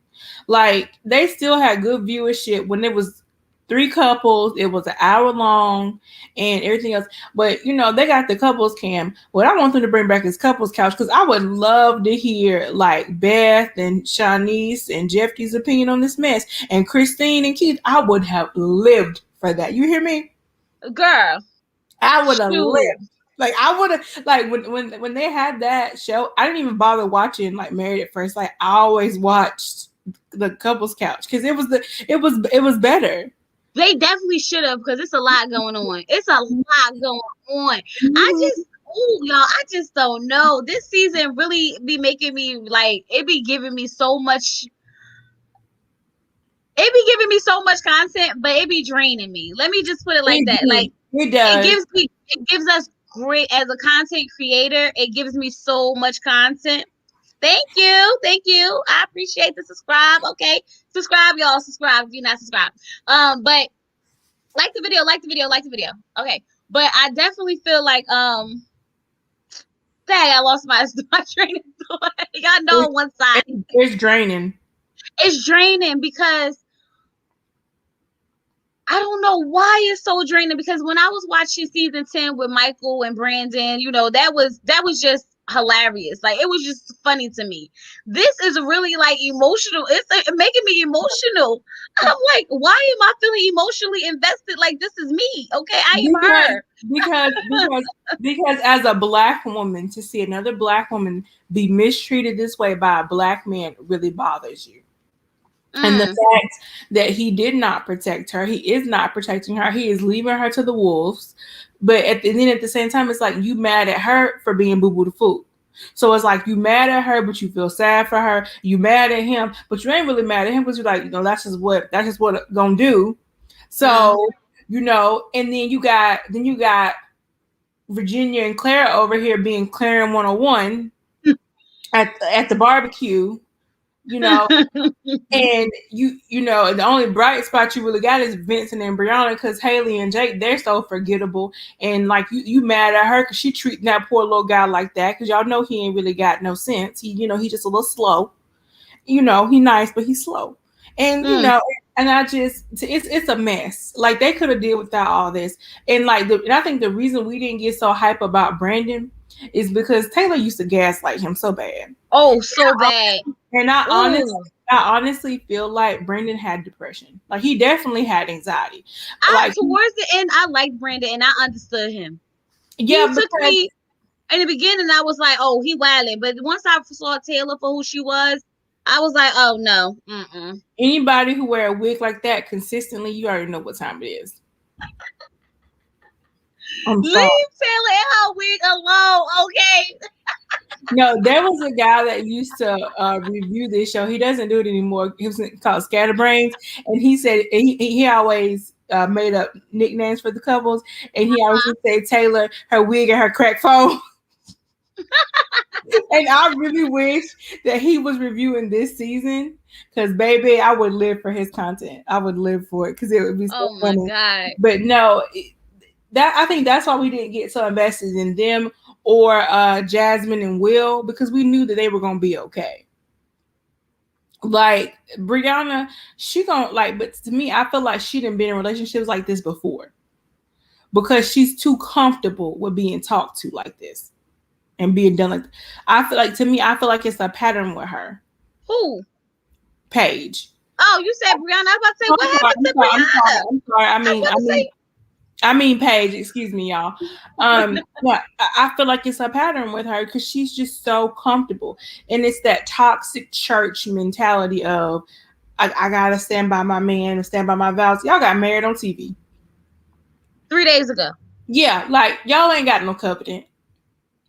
Like they still had good viewership when it was 3 couples. It was an hour long and everything else. But you know, they got the couples cam. What I want them to bring back is couples couch, because I would love to hear like Beth and Shanice and Jeffrey's opinion on this mess, and Christine and Keith. I would have lived for that. You hear me? Girl, I would have shoot. lived. Like I would have, like when they had that show, I didn't even bother watching like Married at First. Like I always watched the couples couch because it was better. They definitely should have, because it's a lot going on. It's a lot going on. Y'all, I just don't know. This season really be making me like, it be giving me so much. It be giving me so much content, but it be draining me. Let me just put it like that. Like It does. it gives us great, as a content creator. It gives me so much content. Thank you. Thank you. I appreciate the subscribe. Okay. Subscribe, y'all. Subscribe if you're not subscribed. But like the video, like the video, like the video. Okay. But I definitely feel like Dang, I lost my train of thought. Y'all know on one side. It's draining. It's draining because I don't know why it's so draining, because when I was watching season 10 with Michael and Brandon, that was just hilarious. Like, it was just funny to me. This is really like emotional. It's making me emotional. I'm like, why am I feeling emotionally invested? Like, this is me. Okay, I am her. Because as a Black woman, to see another Black woman be mistreated this way by a Black man really bothers you. And the fact that he did not protect her, he is not protecting her, he is leaving her to the wolves. But at the same time, it's like you mad at her for being boo boo the fool. So it's like you mad at her, but you feel sad for her. You mad at him, but you ain't really mad at him because you're like, that's just what it gonna do. So and then you got Virginia and Clara over here being Clara 101 at the barbecue. And the only bright spot you really got is Vincent and Brianna, because Haley and Jake, they're so forgettable. And like you mad at her because she treating that poor little guy like that, because y'all know he ain't really got no sense. He he just a little slow. He nice, but he's slow. And and it's a mess. Like, they could have did without all this. And and I think the reason we didn't get so hype about Brandon is because Taylor used to gaslight him so bad. Oh, so bad. And I honestly feel like Brandon had depression. Like, he definitely had anxiety. Towards the end, I liked Brandon and I understood him. Yeah, he took me in the beginning. I was like, oh, he wilding. But once I saw Taylor for who she was, I was like, oh no. Anybody who wear a wig like that consistently, you already know what time it is. Leave Taylor and her wig alone, okay? No, there was a guy that used to review this show. He doesn't do it anymore. He was called Scatterbrains, and he said he always made up nicknames for the couples, and he always would say Taylor, her wig, and her crack phone. And I really wish that he was reviewing this season, because baby, I would live for his content. I would live for it because it would be so funny. Oh my God! But no, I think that's why we didn't get so invested in them or Jasmine and Will, because we knew that they were gonna be okay. Like Brianna, but to me, I feel like she didn't been in relationships like this before, because she's too comfortable with being talked to like this and being done like this. I feel like it's a pattern with her. Who? Paige. Oh, you said Brianna. I was about to say, what happened to Brianna? I'm sorry. I mean Paige, excuse me, y'all. But I feel like it's a pattern with her because she's just so comfortable. And it's that toxic church mentality of, I gotta stand by my man and stand by my vows. Y'all got married on TV 3 days ago. Yeah, like, y'all ain't got no covenant.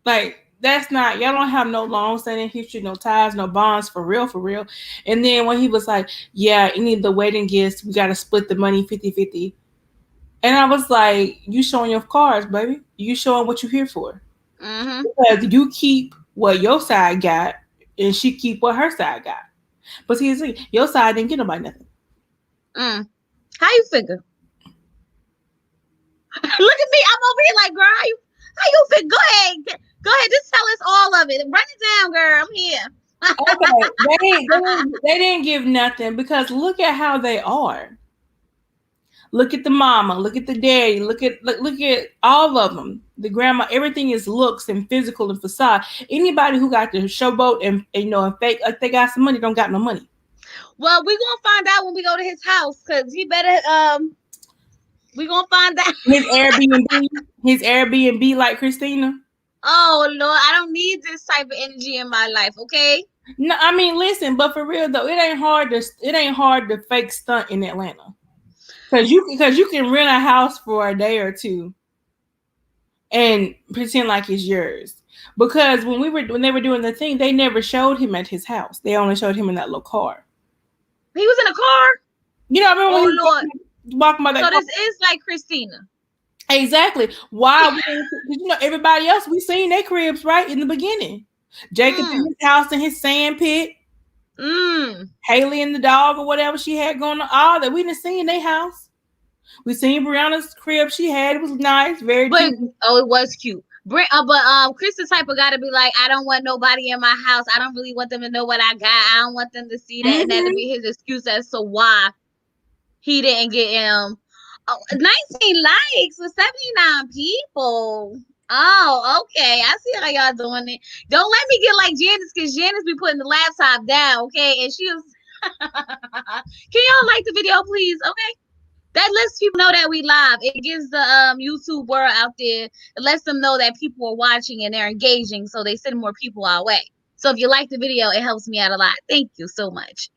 Like, that's not, y'all don't have no long-standing history, no ties, no bonds, for real. And then when he was like, yeah, any of the wedding gifts, we got to split the money 50-50. And I was like, you showing your cards, baby. You showing what you're here for. Because you keep what your side got, and she keep what her side got. But see, your side didn't get nobody nothing. How you figure? Look at me. I'm over here like, girl, how you figure? Go ahead. Just tell us all of it. Run it down, girl. I'm here. Okay. They didn't give nothing, because look at how they are. Look at the mama, look at the daddy, look at all of them. The grandma, everything is looks and physical and facade. Anybody who got the showboat and fake like they got some money don't got no money. Well, we're gonna find out when we go to his house, because he better we're gonna find out. His Airbnb like Christina. Oh Lord, I don't need this type of energy in my life, okay? No, I mean, listen, but for real though, it ain't hard to fake stunt in Atlanta. Because you can rent a house for a day or two and pretend like it's yours. Because when they were doing the thing, they never showed him at his house. They only showed him in that little car. He was in a car? I remember when he Lord. Walking by that car. So this is like Christina. Exactly. Why? Everybody else, we seen their cribs right in the beginning. Jacob in his house in his sand pit. Haley and the dog or whatever she had going on, all that we didn't see in their house. We seen Brianna's crib she had. It was nice, very cute. Oh, it was cute. Chris the type of gotta be like, I don't want nobody in my house. I don't really want them to know what I got. I don't want them to see that, and that'll be his excuse as to why he didn't get him. 19 likes with 79 people. Oh, okay. I see how y'all doing it. Don't let me get like Janice, because Janice be putting the laptop down, okay? And she was. Can y'all like the video, please? Okay. That lets people know that we live. It gives the YouTube world out there. It lets them know that people are watching and they're engaging, so they send more people our way. So if you like the video, it helps me out a lot. Thank you so much.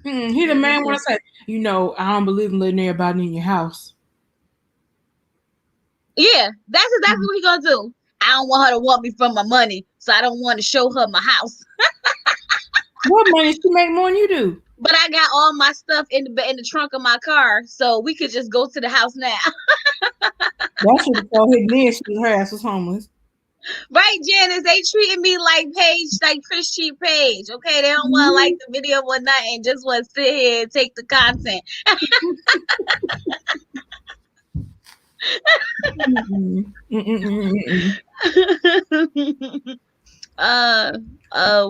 He the man want to say, I don't believe in letting everybody in your house. Yeah, that's exactly what he gonna do. I don't want her to want me for my money, so I don't want to show her my house. What money? She make more than you do. But I got all my stuff in the trunk of my car, so we could just go to the house now. That should have told his man her ass was homeless. Right, Janice? They treating me like Paige, like Chris Cheap Paige. Okay, they don't want to like the video or nothing, just want to sit here and take the content.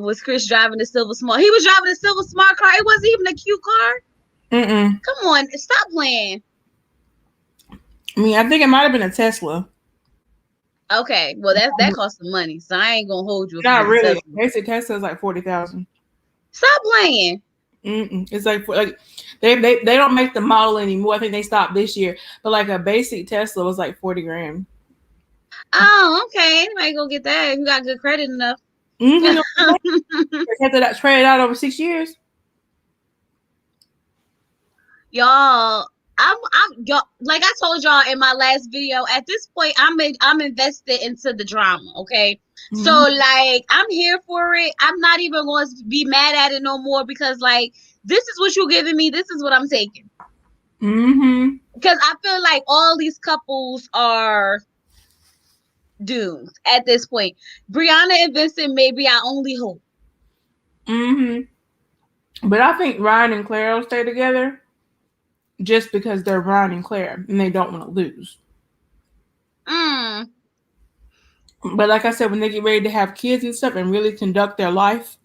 Was Chris driving the silver smart? He was driving a silver smart car. It wasn't even a cute car. Come on, stop playing. I mean, I think it might have been a Tesla. Okay, well that costs some money, so I ain't gonna hold you. Not really. They said Tesla's like 40,000. Stop playing. It's like they don't make the model anymore. I think they stopped this year. But like a basic Tesla was like 40 grand. Oh, okay. Anybody go get that if you got good credit enough. After that, trade it out over 6 years. Y'all, y'all, like I told y'all in my last video, at this point I'm invested into the drama, okay? So like I'm here for it. I'm not even going to be mad at it no more, because like this is what you're giving me, this is what I'm taking. Because I feel like all these couples are doomed at this point. Brianna and Vincent may be our only hope. But I think Ryan and Clara will stay together just because they're Ryan and Clara and they don't want to lose. But like I said, when they get ready to have kids and stuff and really conduct their life,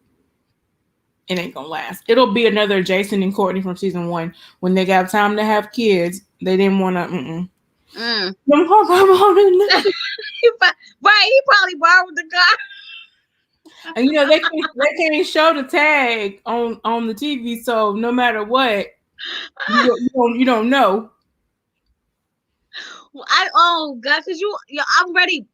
it ain't gonna last. It'll be another Jason and Courtney from season 1. When they got time to have kids, they didn't want to. Right, he probably borrowed the car. And they can't show the tag on the TV, so no matter what, you don't know. Oh God, because I'm ready.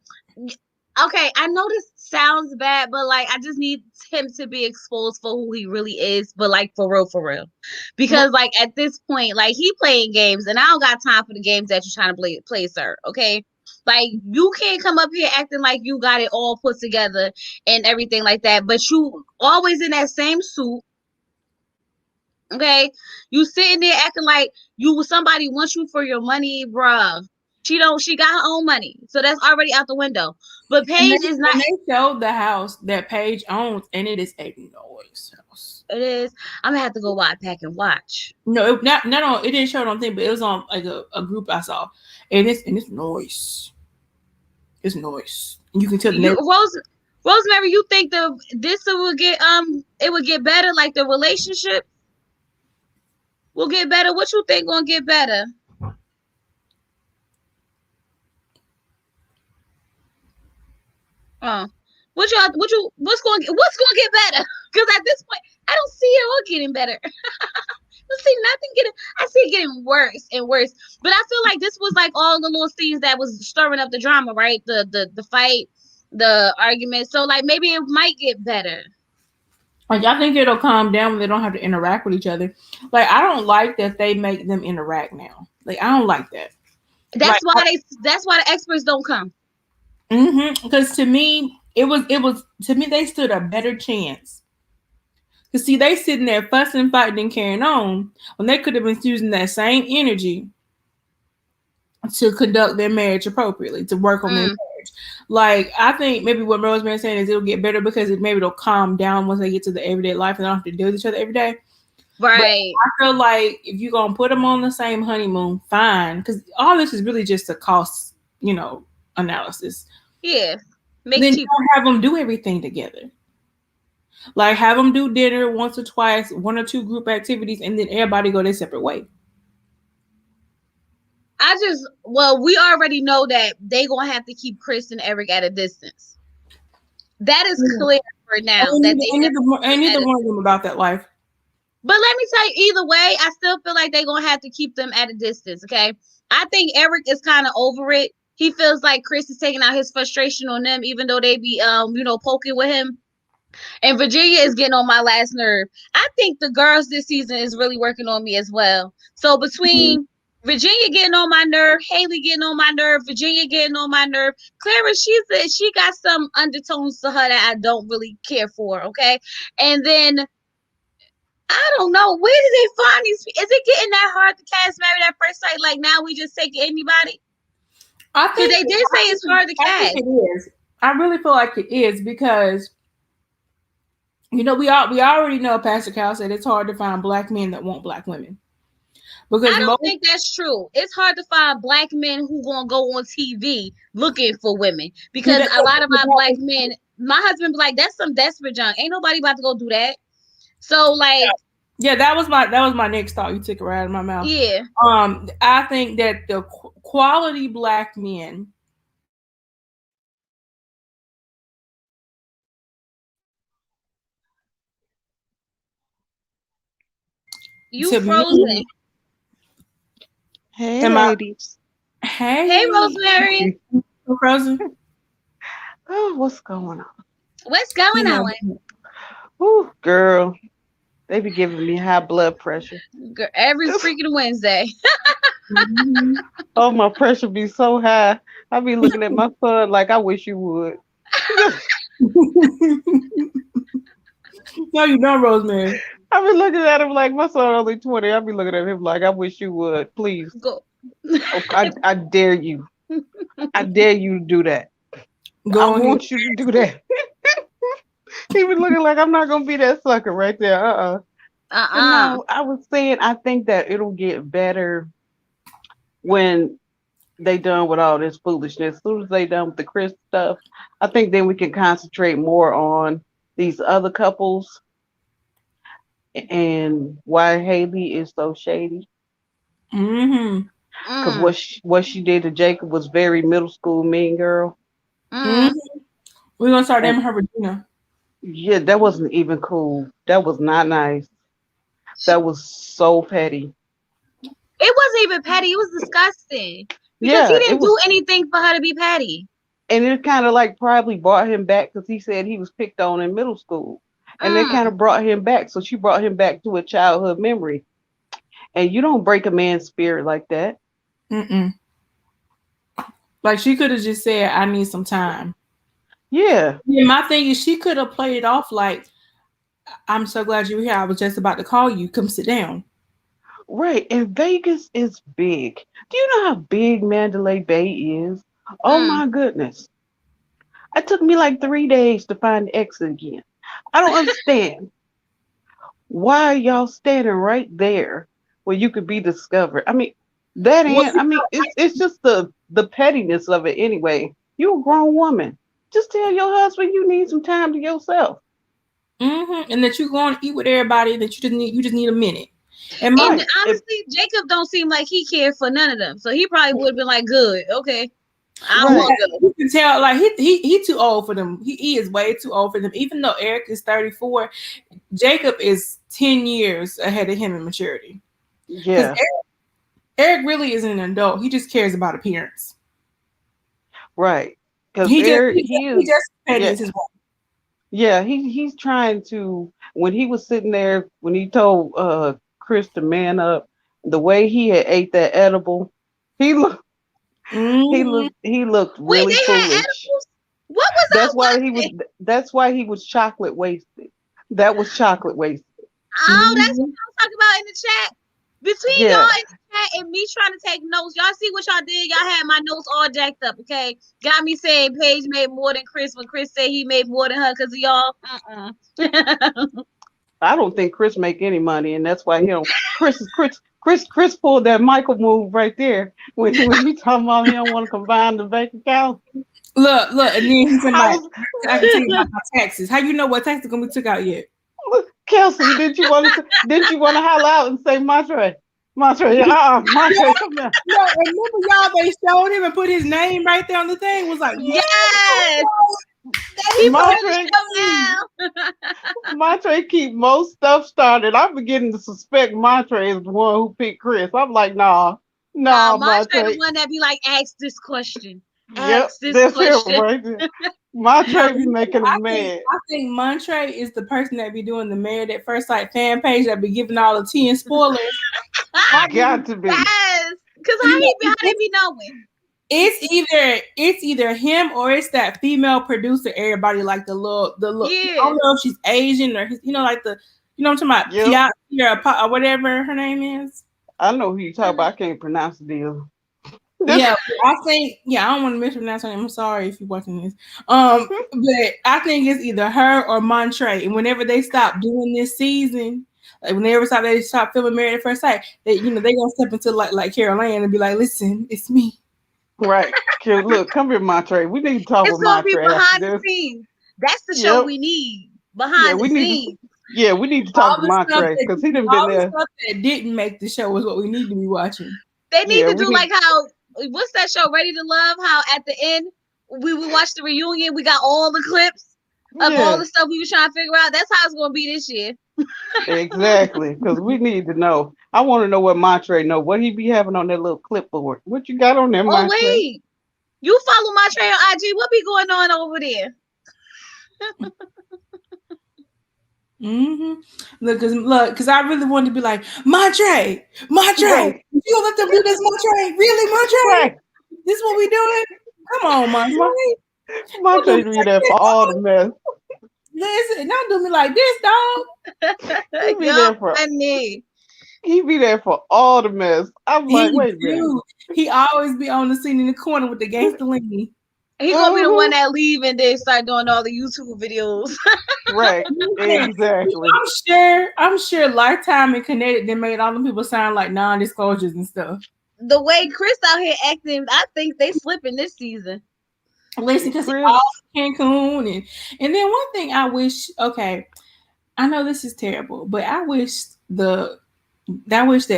Okay, I know this sounds bad, but like I just need him to be exposed for who he really is, but like for real. Because like at this point, like he playing games, and I don't got time for the games that you're trying to play, sir. Okay, like you can't come up here acting like you got it all put together and everything like that, but you always in that same suit. Okay, you sitting there acting like somebody wants you for your money, bruh. She got her own money, so that's already out the window. But Paige is not. They showed the house that Paige owns, and it is a noise house. It is. I'm gonna have to go pack and watch. No, it didn't show it on thing, but it was on like a group I saw, and it's noise. It's noise. You can tell the Rosemary, you think it would get better, like the relationship will get better? What you think gonna get better? What's going to get better? Because at this point, I don't see it all getting better. I see nothing I see it getting worse and worse. But I feel like this was like all the little scenes that was stirring up the drama, right? The fight, the argument. So like maybe it might get better. Like I think it'll calm down when they don't have to interact with each other. Like I don't like that they make them interact now. Like I don't like that. That's why the experts don't come. Because to me, it was to me they stood a better chance. Because see, they sitting there fussing, fighting, and carrying on when they could have been using that same energy to conduct their marriage appropriately, to work on their marriage. Like I think maybe what Rosemary's saying is it'll get better because maybe it'll calm down once they get to the everyday life and they don't have to deal with each other every day. Right. But I feel like if you're gonna put them on the same honeymoon, fine. Because all this is really just a cost, analysis. Yeah. Then you don't have them do everything together. Like have them do dinner once or twice, 1 or 2 group activities, and then everybody go their separate way. We already know that they gonna have to keep Chris and Eric at a distance. That is clear for now. Ain't neither one of them about that life. But let me tell you, either way, I still feel like they're gonna have to keep them at a distance. Okay, I think Eric is kind of over it. He feels like Chris is taking out his frustration on them, even though they be poking with him. And Virginia is getting on my last nerve. I think the girls this season is really working on me as well. So between Virginia getting on my nerve, Haley getting on my nerve, Virginia getting on my nerve, Clara, she got some undertones to her that I don't really care for. Okay, and then I don't know, where do they find these? Is it getting that hard to cast Married at First Sight? Like now we just take anybody? Because they did say it's hard to cast. I think it is. I really feel like it is because we already know Pastor Cal said it's hard to find black men that want black women. Because I don't think that's true. It's hard to find black men who gonna go on TV looking for women because a lot of our black men, my husband be like, that's some desperate junk. Ain't nobody about to go do that. So like, yeah, that was my next thought. You took it right out of my mouth. Yeah. I think that the quality black men. You frozen. Hey, ladies. Hey, Rosemary. You frozen? Oh, what's going on? What's going on? Ooh, girl. They be giving me high blood pressure. Girl, every freaking Wednesday. Oh, my pressure be so high. I be looking at my son like, I wish you would. No, you don't, Rosemary. I be looking at him like, my son only 20. I be looking at him like, I wish you would. Please. Go. I dare you. I dare you to do that. I want you to do that. He was looking like I'm not gonna be that sucker right there. No, I was saying I think that it'll get better when they done with all this foolishness. As soon as they done with the Chris stuff, I think then we can concentrate more on these other couples and why Haley is so shady. Because what she did to Jacob was very middle school mean girl. We're gonna start naming her Regina. Yeah, that wasn't even cool. That was not nice. That was so petty. It wasn't even petty. It was disgusting. Because he didn't do anything for her to be petty. And it kind of like probably brought him back because he said he was picked on in middle school. And it kind of brought him back. So she brought him back to a childhood memory. And you don't break a man's spirit like that. Like she could have just said, I need some time. Yeah. My thing is she could have played it off like, I'm so glad you're here. I was just about to call you. Come sit down. Right. And Vegas is big. Do you know how big Mandalay Bay is? Oh my goodness. It took me like 3 days to find the exit again. I don't understand. Why are y'all standing right there where you could be discovered? I mean, it's just the pettiness of it anyway. You're a grown woman. Just tell your husband you need some time to yourself. And that you're going to eat with everybody, that you just need a minute. And honestly, Jacob don't seem like he cared for none of them. So he probably would have been like, good, okay. I don't want to go. You can tell like he too old for them. He is way too old for them. Even though Eric is 34, Jacob is 10 years ahead of him in maturity. Yeah. Eric really isn't an adult. He just cares about appearance. Right. Because he's trying to, when he was sitting there, when he told Chris to man up, the way he had ate that edible, he looked really foolish. What was That's why he was chocolate wasted. That was chocolate wasted. Oh, that's what I was talking about in the chat. Between y'all in the chat and me trying to take notes, y'all see what y'all did? Y'all had my notes all jacked up, okay? Got me saying Paige made more than Chris when Chris said he made more than her because of y'all. I don't think Chris make any money, and that's why he don't. Chris Chris pulled that Michael move right there when he talking about he don't want to combine the bank account. Look, and then he said, I like, was, I can tell you about my taxes. How you know what taxes gonna be took out yet? Kelsey, didn't you want to holler out and say Montre, Montre, Montre, come here. No, and remember y'all, they showed him and put his name right there on the thing. Was like, Yes. he Montre, Now. Montre keep most stuff started. I'm beginning to suspect Montre is the one who picked Chris. I'm like, nah, Montre the Montre. one that be like, ask this question. Yep, Ask this that's him question. right there. Montre be making I him mad. think Montre is the person that be doing the Married at First Sight fan page that be giving all the tea and spoilers. Got to be. Yes. Because how they be knowing? It's either him or it's that female producer. Everybody like the look. Yeah. I don't know if she's Asian or like the what I'm talking about. Yep. Or whatever her name is. I know who you talk about. I can't pronounce the deal. Yeah, I think I don't want to mispronounce her name. I'm sorry if you're watching this. But I think it's either her or Montre. And whenever they stop doing this season, like whenever they stop filming Married at First Sight, they gonna step into like Carol Ann and be like, listen, it's me. Right. Look, come here, Montre. We need to talk with Montre. It's gonna be behind the scenes. That's the show we need. Behind the scenes. We need to talk to Montre because he done been there. Stuff that didn't make the show is what we need to be watching. They need to do like how what's that show, Ready to Love? How at the end we watch the reunion, we got all the clips of all the stuff we were trying to figure out. That's how it's gonna be this year. Exactly, because we need to know. I want to know what Montre know. What he be having on that little clipboard? What you got on there, Montre? Oh wait, you follow Montre on IG? What be going on over there? Look, because I really wanted to be like Montre. Right. You gonna let them do this, Montre? Really, Montre? Right. This what we doing? Come on, Montre. Montre be there for all the mess. Listen, don't do me like this, dog. He be there for He be there for all the mess. I'm like, wait a minute. He always be on the scene in the corner with the gangster lean. He gonna be the one that leave and then start doing all the YouTube videos. Right, exactly. I'm sure Lifetime and Kinetic they made all them people sound like non-disclosures and stuff. The way Chris out here acting, I think they slipping this season. Listen, because all Cancun and then one thing I wish. Okay, I know this is terrible, but I wish that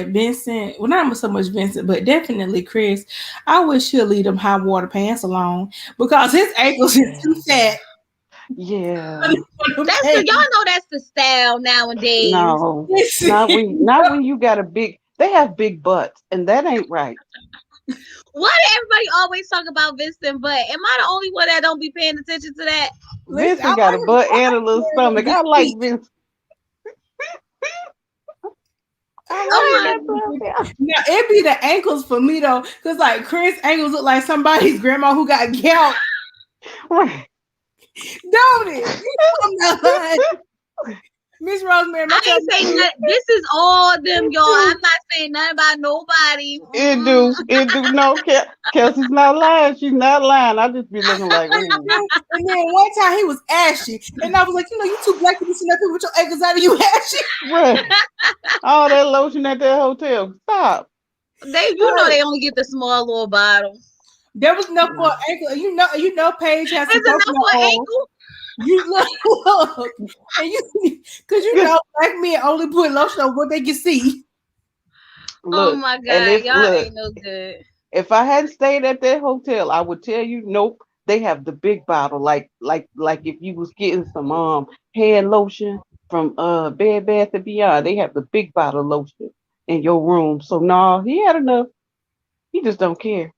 Vincent, well, not so much Vincent, but definitely Chris, I wish he'll leave them high water pants alone because his ankles is too fat. Yeah. Y'all know that's the style nowadays. No, not when you got they have big butts, and that ain't right. Why do everybody always talk about Vincent butt? Am I the only one that don't be paying attention to that? Vincent got a butt and a little stomach. I like Vincent. Now it be the ankles for me though, because like Chris' ankles look like somebody's grandma who got gout. Right. Don't it? Miss Rosemary, I ain't saying that. This is all them, y'all. I'm not saying nothing about nobody. It do. No, Kelsey's not lying. She's not lying. I just be looking like, ooh. And then one time he was ashy, and I was like, you too black to be seeing that people with your ankles out of you ashy. Right. All that lotion at that hotel. Stop. They only get the small little bottle. There was enough for ankle. You know, Paige has some enough for ankle. You look, and because black men only put lotion on what they can see. Look, oh my God, y'all ain't no good. If I hadn't stayed at that hotel, I would tell you, nope. They have the big bottle, like if you was getting some hand lotion from Bed Bath & Beyond, they have the big bottle lotion in your room. So no, he had enough. He just don't care.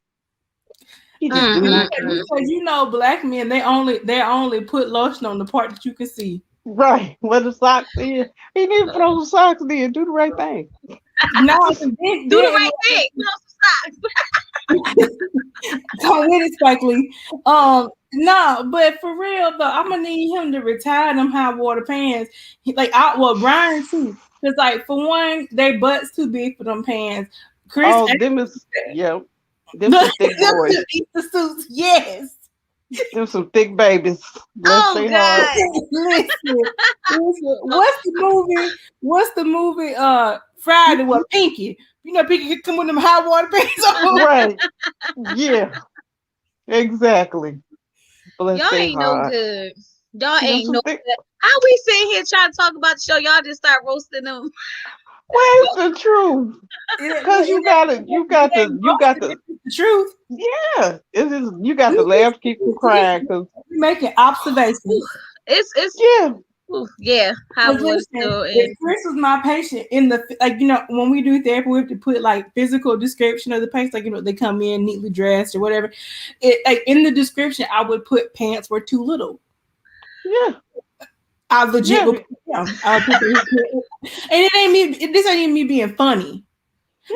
He just do not care. Because black men, they only put lotion on the part that you can see. Right, where the socks is. He need to throw some socks in. Do the right thing. No, do the right thing. Throw some socks. Don't get it, Spike Lee. No, but for real though, I'm gonna need him to retire them high water pants. Brian too, because like for one, their butts too big for them pants. Chris, them is them some thick boys. The suits, yes. Them some thick babies. God! Listen. What's the movie? Friday with Pinky? people can come with them hot water pants on. Right. Yeah. Exactly. Bless Y'all their ain't no heart. good. Y'all You know ain't no something? good. How we sitting here trying to talk about the show? Y'all just start roasting them. Where's the truth? Cause you got to, The truth. yeah. It's just, you got We to laugh, keep from crying. Cause making observations. It's yeah, yeah. How But would listen, still if Chris was my patient in the when we do therapy, we have to put like physical description of the patient, they come in neatly dressed or whatever. In the description, I would put pants were too little. yeah. I legit would Yeah. put them. I would put them. And it ain't me. This ain't even me being funny.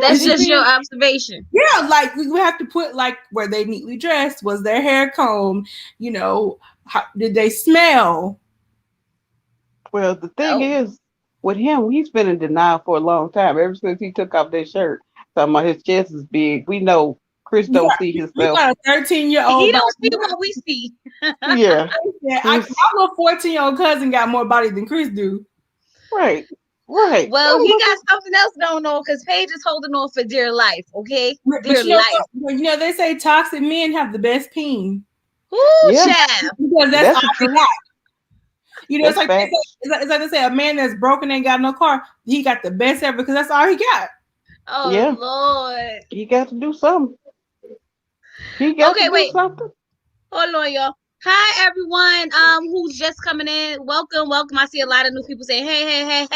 That's just your observation. Yeah, like we have to put like were they neatly dressed? Was their hair combed? How did they smell? Well, the thing is, with him, he's been in denial for a long time. Ever since he took off that shirt, talking about his chest is big. We know Chris don't see himself. You got a 13-year-old. He don't see what we see. Yeah. My little 14-year-old cousin got more body than Chris do. Right. Right. Well, he got something else going on because Paige is holding on for dear life. Okay, dear life. They say toxic men have the best peen. Ooh, child. Because that's all he got. It's like they say a man that's broken ain't got no car. He got the best ever because that's all he got. Oh Lord. He got to do something. He got to do something. Hold on, y'all. Hi everyone. Who's just coming in? Welcome. I see a lot of new people saying, hey,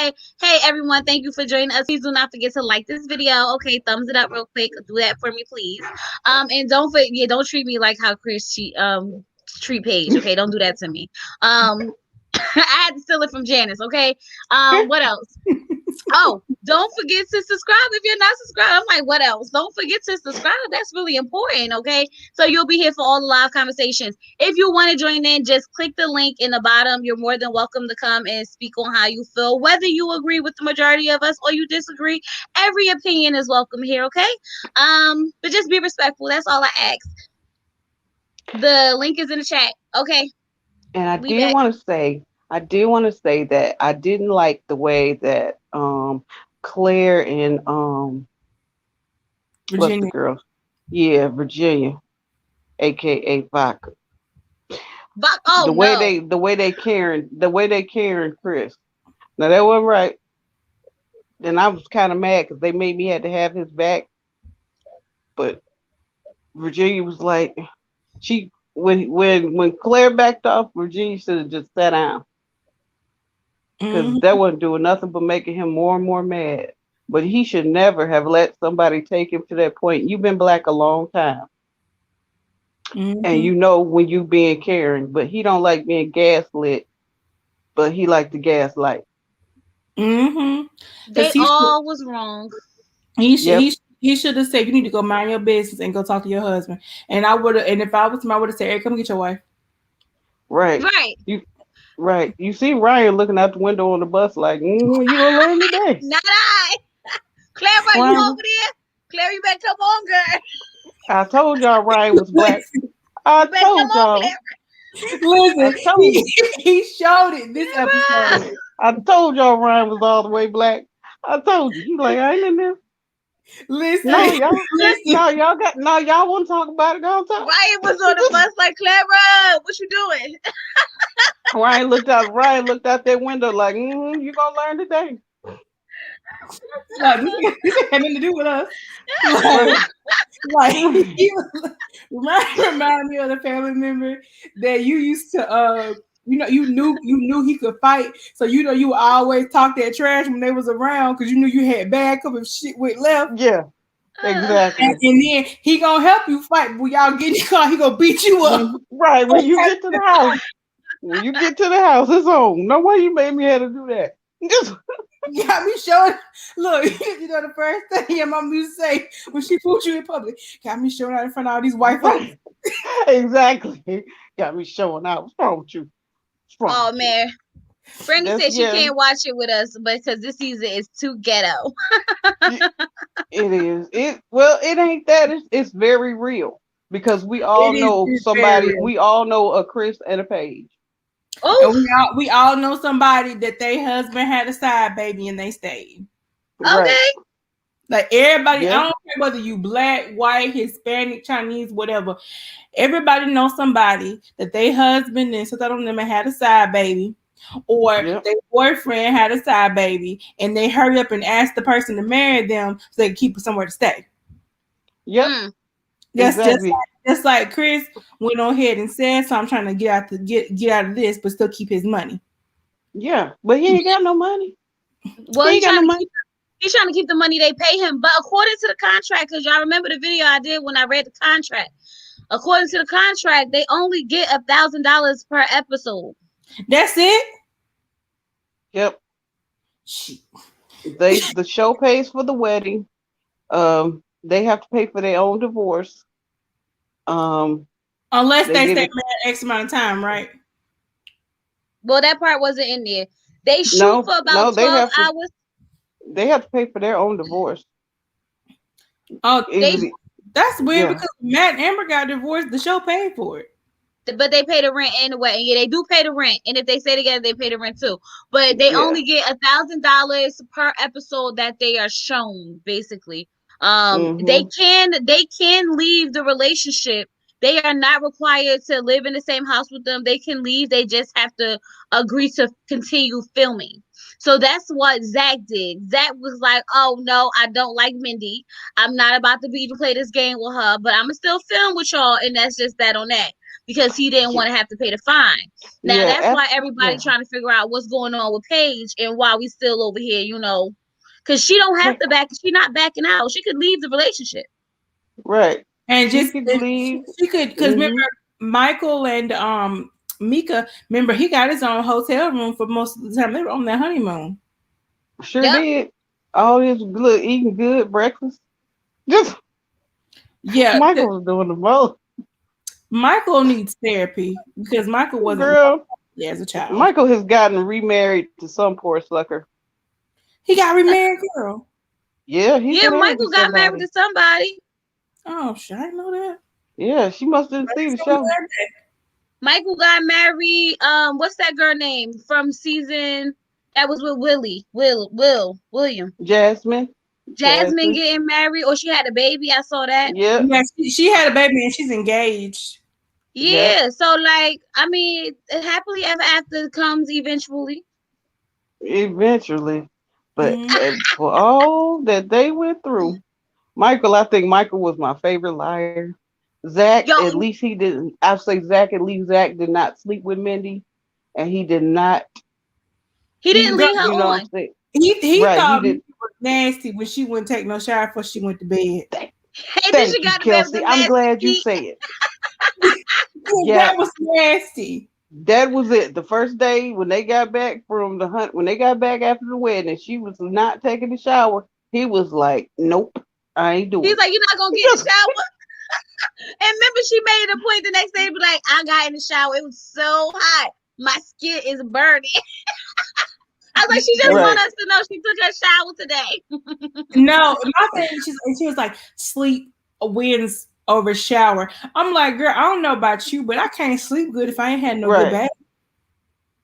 everyone. Thank you for joining us. Please do not forget to like this video. Okay, thumbs it up real quick. Do that for me, please. And don't treat me like how Chris treat Paige. Okay, don't do that to me. I had to steal it from Janice. Okay. What else? Oh, don't forget to subscribe if you're not subscribed. I'm like, what else? Don't forget to subscribe. That's really important, okay? So you'll be here for all the live conversations. If you want to join in, just click the link in the bottom. You're more than welcome to come and speak on how you feel, whether you agree with the majority of us or you disagree. Every opinion is welcome here, okay? But just be respectful. That's all I ask. The link is in the chat, okay? And I did want to say that I didn't like the way that Claire and Virginia. what's the girl? Yeah, Virginia, aka Vodka. The way they carrying Chris. Now that wasn't right. And I was kind of mad because they made me had to have his back. But Virginia was like, when Claire backed off, Virginia should have just sat down. Because that wasn't doing nothing but making him more and more mad. But he should never have let somebody take him to that point. You've been black a long time. And you know when you being caring, but he don't like being gaslit, but he like the gaslight. They all was wrong. He should have said, you need to go mind your business and go talk to your husband. And if I was him, I would have said, hey, come get your wife. Right. You see Ryan looking out the window on the bus like, you gonna learn today. Not I. Clara, you over there? Clara, you better come on, girl. I told y'all Ryan was black. I told y'all. Listen, he showed it this episode. I told y'all Ryan was all the way black. I told you. You like, I ain't in there. Listen, y'all want to talk about it? Go talk. Ryan was on the bus like, Clara, what you doing? Ryan looked out that window like, you gonna learn today. Like, this had nothing to do with us. Remind me of the family member that you used to you knew he could fight, so you always talk that trash when they was around because you knew you had bad cup of shit went left. Yeah, exactly. And then he gonna help you fight, but when y'all get in your car, he gonna beat you up. Right when you get to the house. When you get to the house, it's on. No way you made me have to do that. You got me showing. Look, the first thing your mom used to say when she put you in public, got me showing out in front of all these white folks. Exactly. Got me showing out. What's wrong with you? Oh man. Brandy said she can't watch it with us because this season is too ghetto. It is. It ain't that. It's very real because we all know somebody. We all know a Chris and a Paige. Oh, we all know somebody that their husband had a side baby and they stayed. Okay. Like everybody, Yeah. I don't care whether you black, white, Hispanic, Chinese, whatever. Everybody knows somebody that their husband and so of them had a side baby, or Yep. their boyfriend had a side baby, and they hurry up and ask the person to marry them so they can keep somewhere to stay. Yep. That's Exactly. just like Chris went on ahead and said, "So I'm trying to get out of this, but still keep his money." Yeah, but he ain't got no money. Well, He ain't got no money. he's trying to keep the money they pay him. But according to the contract, because y'all remember the video I did when I read the contract. According to the contract, they only get $1,000 per episode. That's it. Yep. The show pays for the wedding. They have to pay for their own divorce. Unless they stay married X amount of time, right? Well, that part wasn't in there. They shoot for about 12 hours. They have to pay for their own divorce. Oh, that's weird because Matt and Amber got divorced. The show paid for it. But they pay the rent anyway. And yeah, they do pay the rent. And if they stay together, they pay the rent too. But they only get $1,000 per episode that they are shown, basically. They can leave the relationship. They are not required to live in the same house with them. They can leave. They just have to agree to continue filming. So that's what Zach did. Zach was like, oh, no, I don't like Mindy. I'm not about to be to play this game with her, but I'm going to still film with y'all. And that's just that on that. Because he didn't want to have to pay the fine. Now, that's why everybody trying to figure out what's going on with Paige and why we still over here, because she don't have to back. She's not backing out. She could leave the relationship. Right. And just leave. She could, because remember, Michael and Mika, remember, he got his own hotel room for most of the time. They were on their honeymoon. Sure did. All this good, eating good breakfast. Just Michael was doing the most. Michael needs therapy because Michael wasn't as a child. Michael has gotten remarried to some poor sucker. He got remarried, girl. Yeah, Michael got married to somebody. Oh, should I know that? Yeah, she must have seen the show. Michael got married. What's that girl name from season that was with William? Jasmine getting married, or she had a baby. I saw that. Yeah, she had a baby and she's engaged. Yeah, so like, I mean, happily ever after comes eventually. Eventually, but for all that they went through, I think Michael was my favorite liar. Zach, at least he didn't. I say Zach, at least Zach did not sleep with Mindy, and he did not. He didn't leave her on. He thought it was nasty when she wouldn't take no shower before she went to bed. Thank you, Kelsey. I'm glad you said it. That was nasty. That was it. The first day when they got back from the hunt, when they got back after the wedding, and she was not taking the shower, he was like, "Nope, I ain't doing it." He's like, "You're not gonna get in the shower." And remember, she made a point the next day to be like, "I got in the shower. It was so hot. My skin is burning." I was like, she just want us to know she took her shower today. No, my thing, she was like, sleep wins over shower. I'm like, girl, I don't know about you, but I can't sleep good if I ain't had no good bath.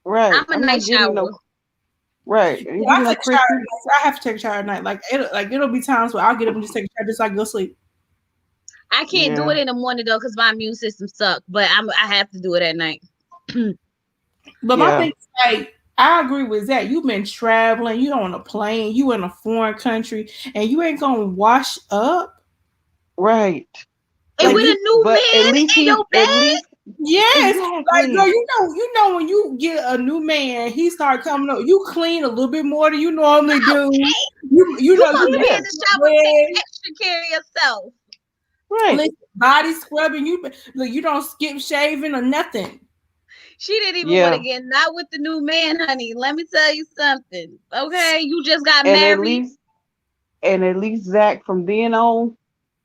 Right. I'm a night shower. Right. I have to take a shower at night. Like it'll be times where I'll get up and just take a shower just so I can go sleep. I can't do it in the morning though, because my immune system sucks. But I have to do it at night. But my thing is, like, I agree with that. You've been traveling, you on a plane, you in a foreign country, and you ain't gonna wash up. Right. And with a new man in your bed. Yes, exactly. Like girl, you know when you get a new man, he start coming up. You clean a little bit more than you normally do. You know you be in the shower, take extra care of yourself. Right, listen, body scrubbing. You don't skip shaving or nothing. She didn't even want to get not with the new man, honey. Let me tell you something. Okay, you just got married. At least Zach, from then on,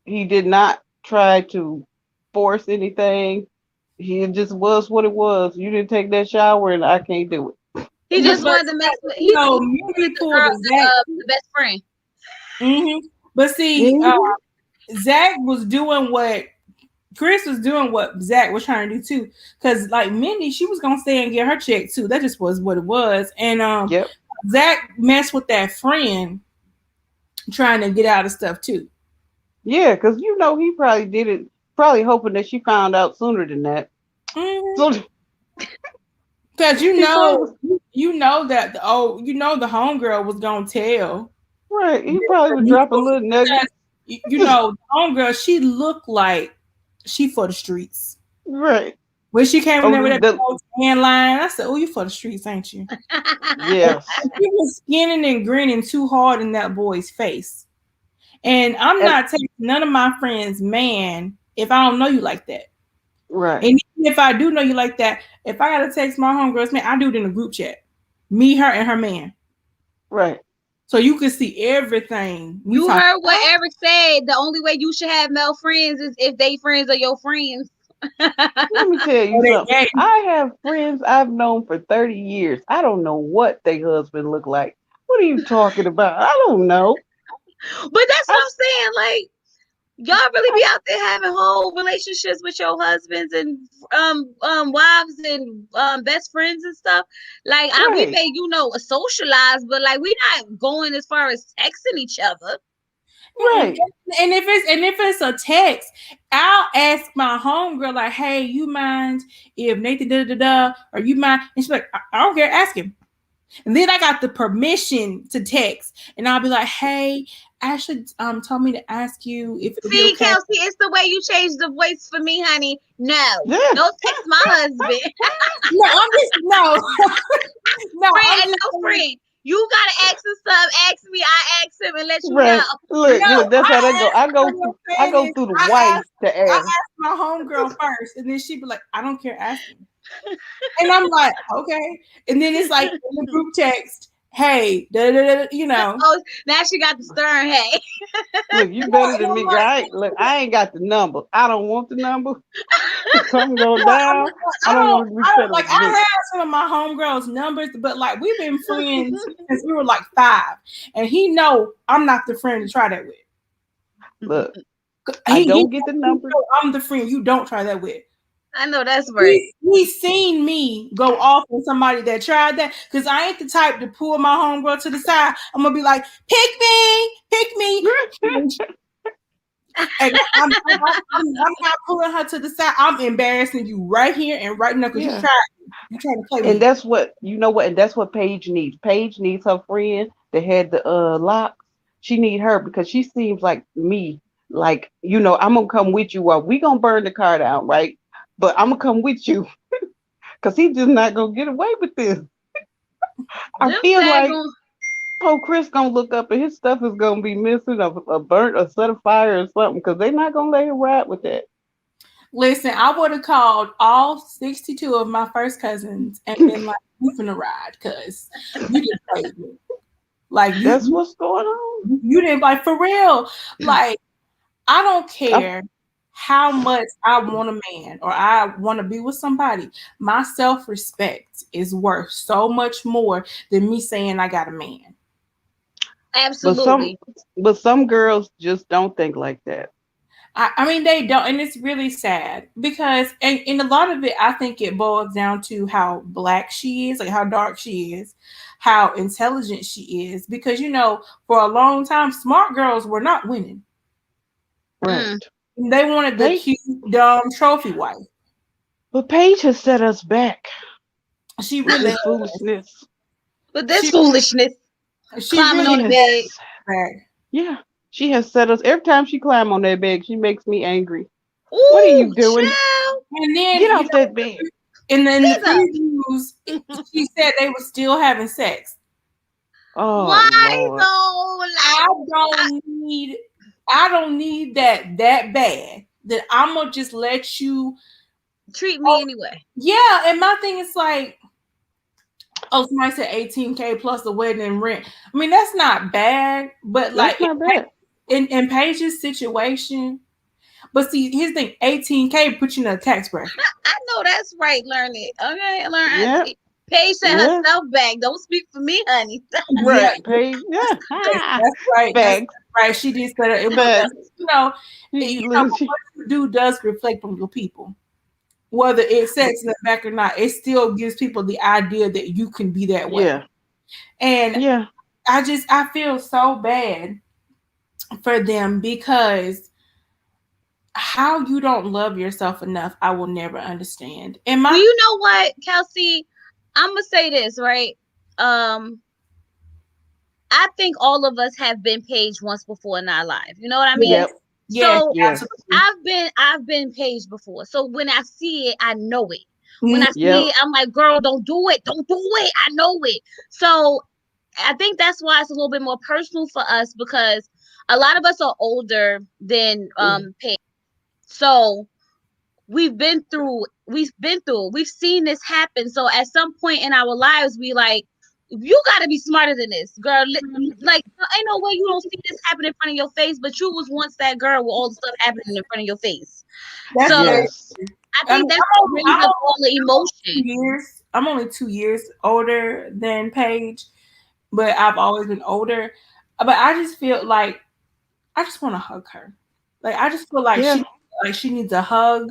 he did not try to force anything. He just was what it was. You didn't take that shower, and I can't do it. He just wanted to mess with the best friend. Mm-hmm. But see, Zach was doing what Chris was doing, what Zach was trying to do too. Because like Mindy, she was gonna stay and get her check too. That just was what it was. And Zach messed with that friend trying to get out of stuff too. Yeah, because he probably did it, probably hoping that she found out sooner than that. So Because he probably that the homegirl was gonna tell. right. He probably would drop a little nugget. The homegirl, she looked like she for the streets. Right. When she came in there with the, that tan line, I said, "Oh, you for the streets, ain't you?" yes. She was skinning and grinning too hard in that boy's face. And I'm not taking none of my friends, man, if I don't know you like that. Right. And even if I do know you like that, if I gotta text my homegirls, man, I do it in a group chat. Me, her, and her man. Right. So you can see everything. You heard what Eric said. The only way you should have male friends is if they friends are your friends. Let me tell you something. I have friends I've known for 30 years. I don't know what their husband look like. What are you talking about? I don't know. But that's what I'm saying. Like, y'all really be out there having whole relationships with your husbands and wives and best friends and stuff. Like, we may socialize, but like we not going as far as texting each other. Right. And if it's a text, I'll ask my homegirl, like, hey, you mind if Nathan or you mind? And she's like, I don't care, ask him. And then I got the permission to text, and I'll be like, hey, Ashley told me to ask you if it would be okay. Kelsey, it's the way you change the voice for me, honey. No, don't text my husband. Friend. You gotta ask him something. Ask me, I ask him, and let you know. Look, that's how that go. I go through the wife to ask. I ask my homegirl first, and then she be like, I don't care, ask me. And I'm like, okay. And then it's like in the group text, hey, Oh, now she got the stern hey. Look, you better than me. I ain't got the number. I don't want the number. Something go down. I don't want to be set up. I have some of my homegirls' numbers, but like we've been friends since we were like 5. And he know I'm not the friend to try that with. Look, I don't get the number. I'm the friend you don't try that with. I know that's right. He's seen me go off on somebody that tried that, because I ain't the type to pull my homegirl to the side. I'm gonna be like, pick me. And I'm not pulling her to the side. I'm embarrassing you right here and right now because you trying to play with me. And that's what and that's what Paige needs. Paige needs her friend that had the locks. She need her because she seems like me. Like, I'm gonna come with you, or we gonna burn the car down, right? But I'm gonna come with you because he's just not gonna get away with this. I feel like Chris gonna look up and his stuff is gonna be missing, a burnt, or set of fire or something, because they're not gonna let him ride with that. Listen, I would have called all 62 of my first cousins and been like, "You finna ride, cuz you just played me." Like that's what's going on. You didn't, like, for real. Like, I don't care how much I want a man or I want to be with somebody. My self-respect is worth so much more than me saying I got a man. Absolutely. But some girls just don't think like that. I mean, they don't, and it's really sad because, and a lot of it, I think it boils down to how black she is, like how dark she is, how intelligent she is. Because, for a long time, smart girls were not winning. Right. They wanted the cute, dumb trophy wife. But Paige has set us back. She really foolishness. But this foolishness. She climbing really on the bed. Yeah. She has set us. Every time she climbs on that bed, she makes me angry. Ooh, what are you doing? Child. And then get off that bed. And then the previews, she said they were still having sex. Oh, why Lord. I don't need that bad that I'm gonna just let you treat me anyway. Yeah, and my thing is like, somebody said $18,000 plus the wedding and rent. I mean, that's not bad, but that's not bad. In Paige's situation. But see, here's the thing: $18,000 put you in a tax bracket. I know that's right. Learn it, okay? Learn. Yeah. Paige set herself back. Don't speak for me, honey. Right, Paige. Yeah, that's right. That's right. She did set it. But what you do does reflect on your people. Whether it's sex in the back or not, it still gives people the idea that you can be that way. Yeah. And yeah, I feel so bad for them, because how you don't love yourself enough, I will never understand. And Well, my you know what, Kelsey? I'm gonna say this, right? Um, I think all of us have been paged once before in our life. You know what I mean? yes, Yep. yes, So Yes. absolutely. I've been paged before. So when I see it, I know it. When Mhm. I see Yep. it, I'm like, girl, don't do it. Don't do it. I know it. So I think that's why it's a little bit more personal for us, because a lot of us are older than Paige. So we've seen this happen. So at some point in our lives, we like, you got to be smarter than this, girl. Like, ain't no way you don't see this happen in front of your face, but you was once that girl with all the stuff happening in front of your face. That's So very Yes. true. I I mean, think that's what brings up all the emotion. 2 years. I'm only 2 years older than Paige, but I've always been older. But I just feel like I just want to hug her. Like I just feel Yeah. like she needs a hug,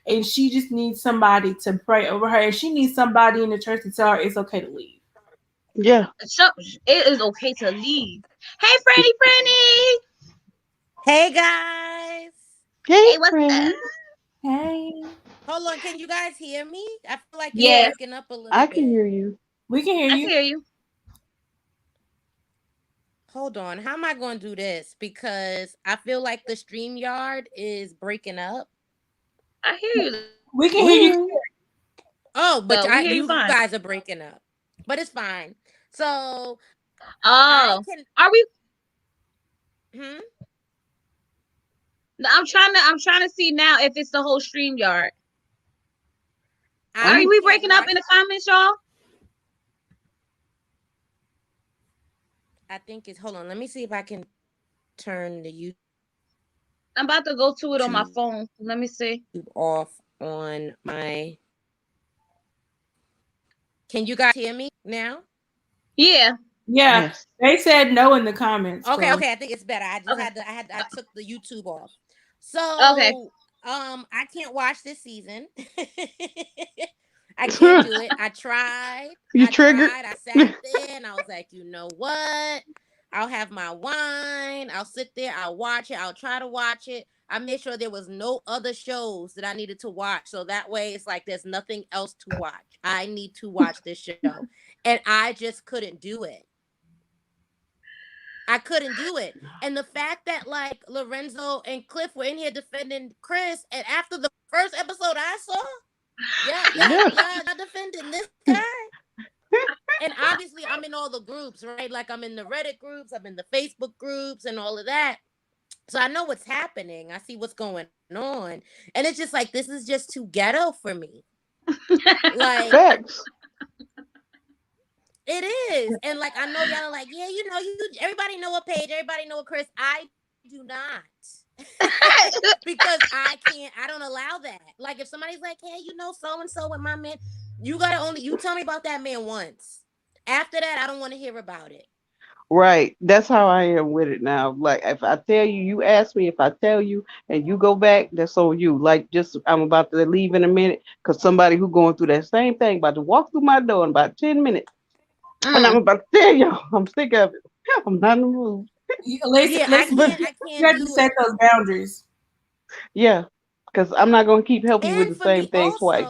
and she just needs somebody to pray over her, and she needs somebody in the church to tell her it's okay to leave. Yeah. So it is okay to leave. Hey, Franny. Hey guys. Hey, Hey, what's up? Franny. Hey, Hold on, can you guys hear me? I feel like it's Yeah, yes, breaking up a little I can bit. hear you. we can hear I can you. hear you. Hold on. How am I going to do this? Because I feel like the StreamYard is breaking up. I hear you though. We can We hear you. hear you. Oh, We but hear you you fine. guys are breaking up. But it's fine. So I Oh, can are we? hmm? No, I'm trying to see now if it's the whole stream yard. Are I I'm we can't breaking up watch. in the comments, y'all? I think it's hold on. Let me see if I can turn the I'm about to go to it on my YouTube phone. Let me see. off on my. Can you guys hear me now? Yeah. Yeah, yes. they said no in the comments, Okay, Chloe. okay, I think it's better. I just Okay. I took the YouTube off. Okay. So, I can't watch this season. I can't do it. I tried. You triggered? I sat there and I was like, you know what? I'll have my wine. I'll sit there. I'll watch it. I'll try to watch it. I made sure there was no other shows that I needed to watch. So that way it's like there's nothing else to watch. I need to watch this show. And I just couldn't do it. I couldn't do it. And the fact that like Lorenzo and Cliff were in here defending Chris, and after the first episode I saw, Yeah. y'all defending this guy. And obviously I'm in all the groups, right? Like I'm in the Reddit groups, I'm in the Facebook groups and all of that. So I know what's happening. I see what's going on. And it's just like this is just too ghetto for me. Like Facts. it is. And like I know y'all are like, yeah, you know, you everybody know a Paige, everybody know a Chris. I do not. Because I don't allow that. Like if somebody's like, hey, you know, so and so with my man, you tell me about that man once. After that, I don't want to hear about it. Right. That's how I am with it now. Like if I tell you, you ask me. If I tell you and you go back, that's on you. Like just I'm about to leave in a minute because somebody who going through that same thing about to walk through my door in about 10 minutes, and I'm Mm. about to tell y'all I'm sick of it. I'm not in the mood. Yeah, Listen, But I you can't have to do set it. those boundaries. yeah, because I'm not gonna keep helping you with And the for me same thing twice.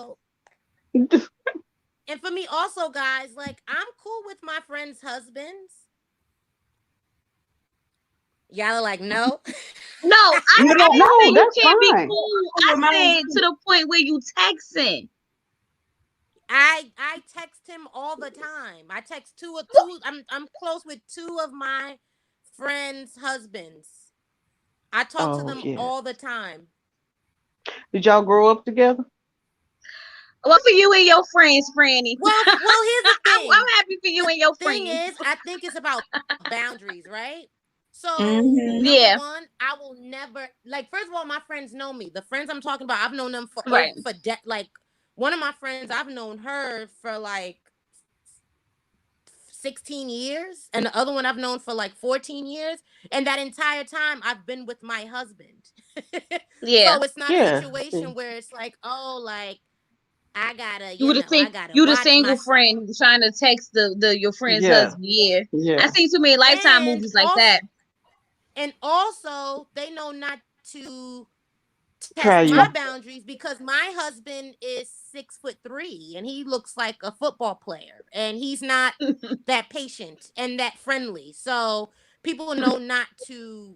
also, guys, like I'm cool with my friends' husbands. Y'all are like, no. No, I didn't say No, you that's can't be fine. cool. I With mine said to too. the point where you texting. I text him all the time. I text two. I'm close with two of my friends' husbands. I talk to Oh them yeah. all the time. Did y'all grow up together? Well, for you and your friends, Franny. Here's the I'm thing. happy for you The and your thing friends. is, I think it's about boundaries, right? So, Mm-hmm. number Yeah, one, I will never like. First of all, my friends know me. The friends I'm talking about, I've known them right. like one of my friends. I've known her for like 16 years, and the other one I've known for like 14 years. And that entire time, I've been with my husband. Yeah. So it's not a Yeah. situation where it's like, oh, like You I gotta you the watch single myself. friend trying to text the your friend's Yeah. husband. Yeah. I Yeah. seen too many Lifetime And movies like also, that. And also, they know not to test Try my you. boundaries because my husband is 6'3" and he looks like a football player and he's not that patient and that friendly. So people know not to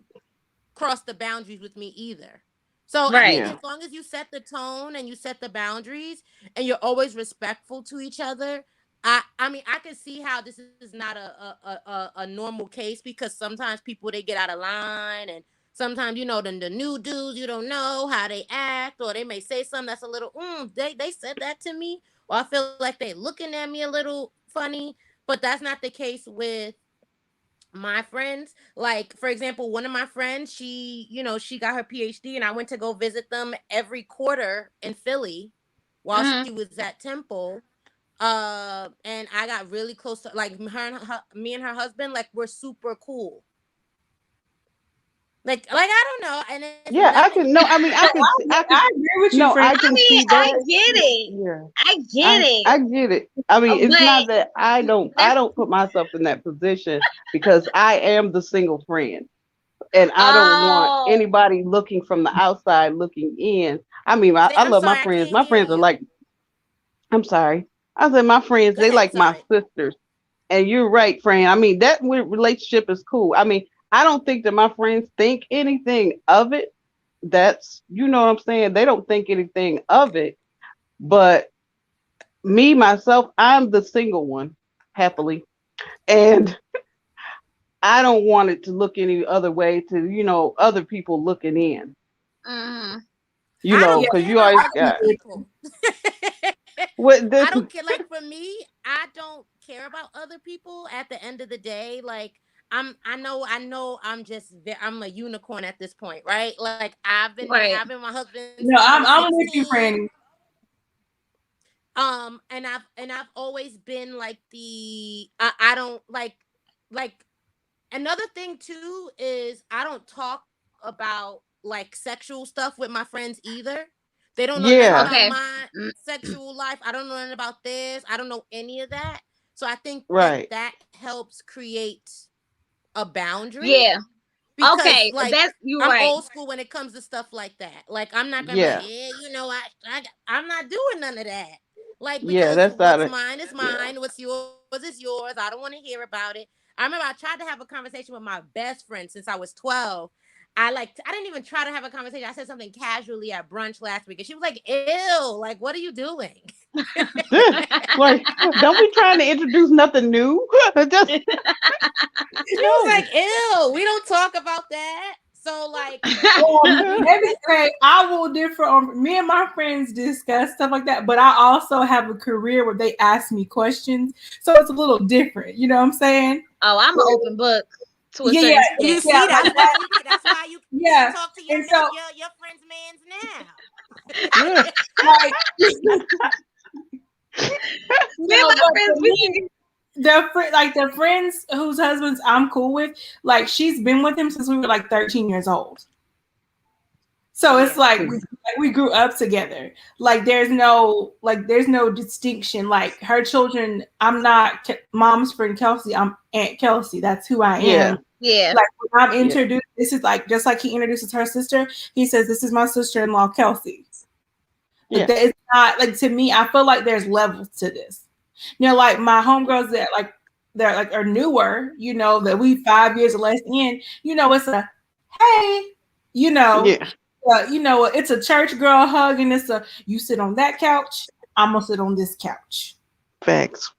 cross the boundaries with me either. So I Right. think Yeah. as long as you set the tone and you set the boundaries and you're always respectful to each other, I mean I can see how this is not a normal case because sometimes people they get out of line and sometimes the new dudes you don't know how they act or they may say something that's a little they said that to me or I feel like they looking at me a little funny, but that's not the case with my friends. Like for example, one of my friends, she got her PhD and I went to go visit them every quarter in Philly while she Mm-hmm. was at Temple. And I got really close to like me and her husband, like we're super cool. Like I don't know, and it's Yeah, I nothing. can no, I mean No, I can I agree with you, no, friend. I I can mean, see I that. get it. Yeah. I get I it. get it. I mean, it's But not that I that's don't put myself in that position because I am the single friend and I don't want oh anybody looking from the outside looking in. I mean, I I'm love my sorry, I friends. can't My hear friends are you. like, I'm sorry. I said my friends, Go they ahead. like my Sorry. sisters. And you're right, friend. I mean, that relationship is cool. I mean, I don't think that my friends think anything of it. That's, you know what I'm saying? They don't think anything of it. But me, myself, I'm the single one, happily. And I don't want it to look any other way to, other people looking in, mm, I Yeah, don't because care you about always other got people. what I this. don't care. Like for me, I don't care about other people. At the end of the day, like I know, I'm a unicorn at this point, right? Like right. I've been my husband since no, I was I'm with you, 16. friend. And I've always been like I don't like another thing too is I don't talk about like sexual stuff with my friends either. They don't know nothing Yeah, about Okay. my Mm, sexual life. I don't know nothing about this. I don't know any of that. So I think that right. that helps create a boundary yeah. because Okay. like That's you I'm right. old school when it comes to stuff like that. Like I'm not gonna be like, Yeah, yeah, I'm not doing none of that. Like yeah. because That's not what's it. mine is Yeah, mine, what's yours is yours. I don't want to hear about it. I remember I tried to have a conversation with my best friend since I was 12. I didn't even try to have a conversation. I said something casually at brunch last week, and she was like, "Ew, like what are you doing?" like, don't be trying to introduce nothing new. Just She was no. like, "Ew, we don't talk about that." So like, Maybe okay, I will differ on me and my friends discuss stuff like that, but I also have a career where they ask me questions, so it's a little different. You know what I'm saying? Oh, I'm an open book to a Yeah, yeah, certain you extent. yeah, see, like that. that's why you can't Yeah, talk to and so your friend's man's Yeah. now. like Me and no, my but for friends, we me, the friends whose husbands I'm cool with, like she's been with him since we were like 13 years old. So it's Yeah. like we grew up together. Like there's no distinction. Like her children, I'm not mom's friend Kelsey. I'm Aunt Kelsey. That's who I Yeah. am. yeah. Like when I'm Yeah. introduced, this is like just like he introduces her sister. He says this is my sister-in-law Kelsey. Like Yeah. that is not like to me. I feel like there's levels to this. You know, like my homegirls that like they're like are newer. You know that we 5 years or less in. You know, it's a hey. You know, Yeah. it's a church girl hug, and it's a you sit on that couch, I'm gonna sit on this couch. Facts.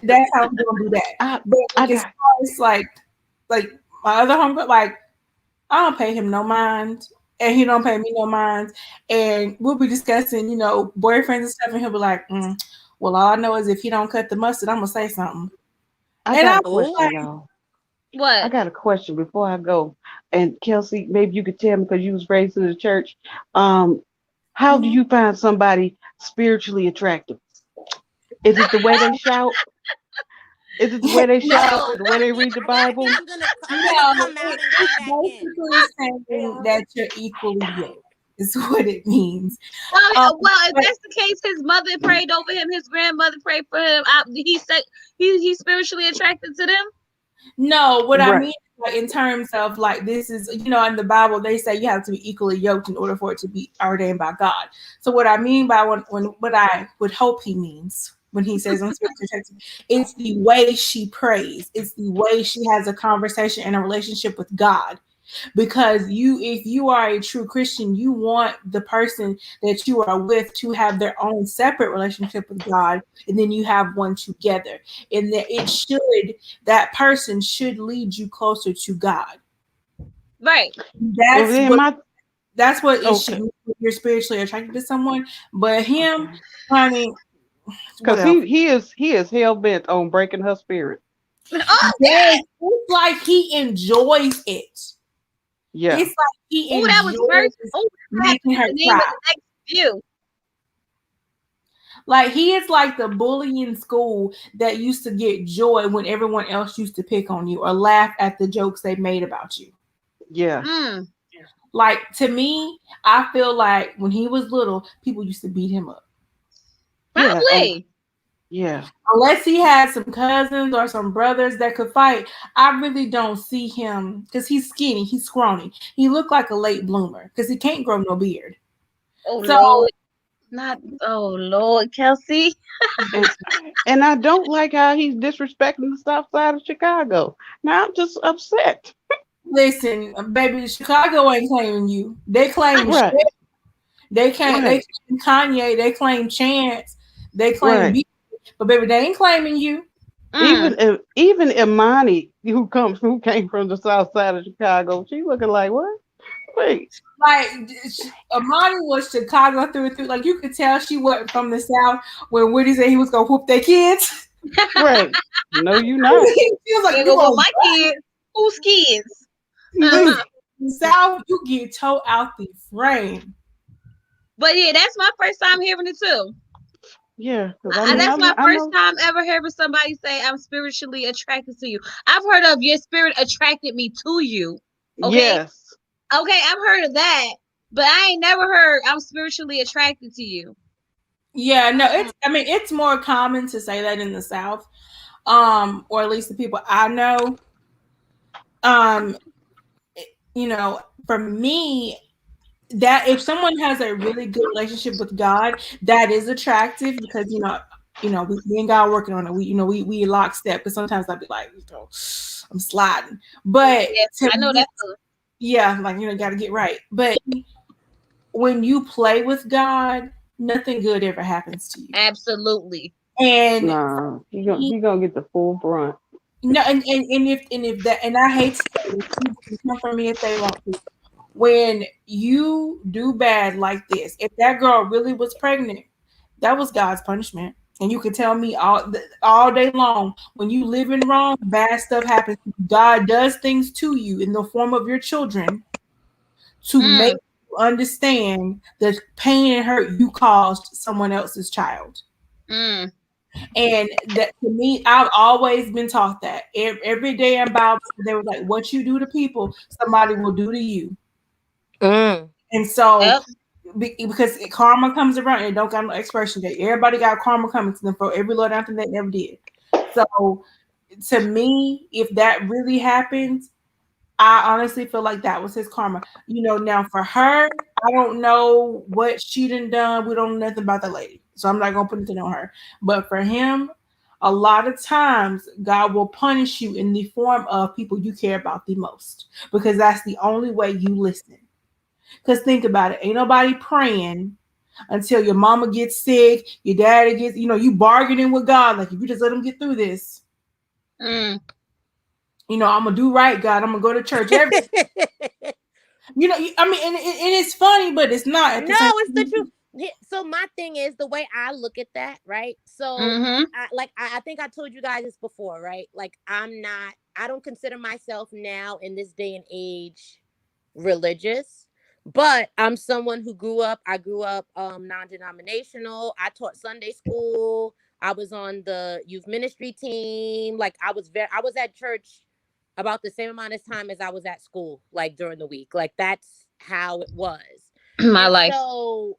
That's how we're gonna do that. I But I like as got far as like my other homegirl, like I don't pay him no mind, and he don't pay me no mind, and we'll be discussing, boyfriends and stuff, and he'll be like, "Well, all I know is if he don't cut the mustard, I'm gonna say something," I and got I'm a question, like, Oh, y'all. I What? got a question before I go. And Kelsey, maybe you could tell me because you was raised in the church. How do mhm. you find somebody spiritually attractive? Is it the way they shout? Is it the way they shout? No, The way they read the I think Bible? I'm gonna no, come out and it's come back in. basically saying that you're equally yoked. Is what it means. Well, Um, well, if but that's the case, his mother prayed over him. His grandmother prayed for him. He said he's spiritually attracted to them. no, what I Right. mean like in terms of like this is, you know, in the Bible they say you have to be equally yoked in order for it to be ordained by God. So what I mean by when what I would hope he means when he says I'm spiritually attracted, it's the way she prays, it's the way she has a conversation and a relationship with God. Because if you are a true Christian, you want the person that you are with to have their own separate relationship with God, and then you have one together, and that person should lead you closer to God. Right. Well, then That's what it should okay, mean when you're spiritually attracted to someone. But him, honey, because whatever. he is hell bent on breaking her spirit. Oh Yes, God. it's like he enjoys it. Yeah, It's like he Oh, that was enjoys first. Oh, I have to making put her the name of cry. the next view. Like he is like the bully in school that used to get joy when everyone else used to pick on you or laugh at the jokes they made about you. yeah, Mm, Like to me, I feel like when he was little, people used to beat him up. yeah. Oh, probably. yeah, Unless he had some cousins or some brothers that could fight, I really don't see him because he's skinny, he's scrawny. He looked like a late bloomer because he can't grow no beard. Oh So Lord. Not. Oh Lord, Kelsey. and and I don't like how he's disrespecting the South Side of Chicago. Now I'm just upset. listen, baby, Chicago ain't claiming you. They claim Right, They can't. They right, claim Kanye. They claim Chance. They claim right. B. But baby, they ain't claiming you. Mm. Even Imani, who came from the South Side of Chicago, she looking like what? Wait, Like Amani was Chicago through and through. Like you could tell she wasn't from the South. When Woody said he was gonna whoop their kids, right. No, you not. she was like, There "You go with gonna my kids. Whose kids? listen, in the South? You get towed out the frame." But yeah, that's my first time hearing it too. Yeah, because I mean, That's my I first know. time ever hearing somebody say I'm spiritually attracted to you. I've heard of your spirit attracted me to you. Okay. Yes, Okay, I've heard of that, but I ain't never heard I'm spiritually attracted to you. Yeah, no, it's. I mean, it's more common to say that in the South, or at least the people I know. Um, you know, for me, that if someone has a really good relationship with God, that is attractive because me and God working on it. We lockstep because sometimes I'd be like, I'm sliding, but Yes, to I know me, that's good. yeah, like got to get right. But when you play with God, nothing good ever happens to you, Absolutely. and nah, he, he gonna get the full brunt. no, and if that, and I hate to say this, people can come for me if they want to. When you do bad like this, if that girl really was pregnant, that was God's punishment. And you can tell me all day long when you live in wrong, bad stuff happens. God does things to you in the form of your children to make Mm, you understand the pain and hurt you caused someone else's child. mm, And that to me, I've always been taught that every day in Bible, they were like, "What you do to people, somebody will do to you." Mm. And so yep. because karma comes around and don't got no expiration date. Everybody got karma coming to them for every little after they never did. So to me, if that really happens, I honestly feel like that was his karma. Now for her, I don't know what she done. We don't know nothing about the lady. So I'm not gonna put anything on her. But for him, a lot of times God will punish you in the form of people you care about the most. Because that's the only way you listen. Because think about it, ain't nobody praying until your mama gets sick, your daddy gets, you bargaining with God. Like, if you just let him get through this, Mm. I'm going to do right, God. I'm going to go to church. I mean, and it's funny, but it's not at the No, same it's the truth. time. So my thing is the way I look at that, right? So Mm-hmm. I think I told you guys this before, right? Like I don't consider myself now in this day and age religious, but I'm someone who I grew up non-denominational. I taught Sunday school. I was on the youth ministry team. Like I was at church about the same amount of time as I was at school, like during the week. Like that's how it was. My And life. so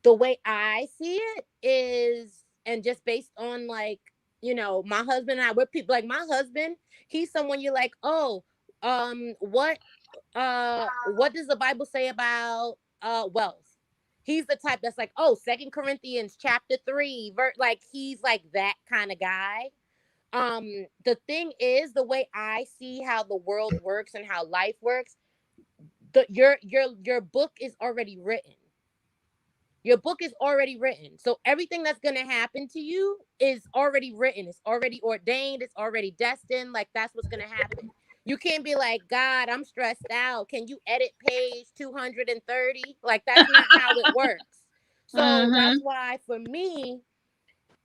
the way I see it is, and just based on like my husband and I, we're people like my husband. He's someone you're like, oh, what does the Bible say about wealth? He's the type that's like, oh, 2 Corinthians chapter 3, like he's like that kind of guy. The thing is, the way I see how the world works and how life works, your book is already written. Your book is already written. So everything that's going to happen to you is already written. It's already ordained. It's already destined. Like, that's what's going to happen. You can't be like, God, I'm stressed out. Can you edit page 230? Like, that's not how it works. So that's why, for me,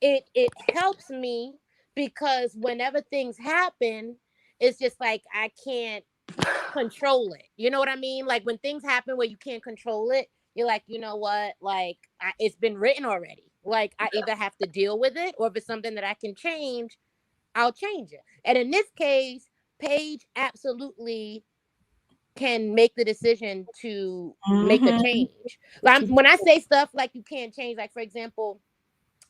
it helps me, because whenever things happen, it's just like I can't control it. You know what I mean? Like, when things happen where you can't control it, you're like, you know what? Like, it's been written already. Like, I either have to deal with it, or if it's something that I can change, I'll change it. And in this case, Paige absolutely can make the decision to make the change. Like, when I say stuff like you can't change, like, for example,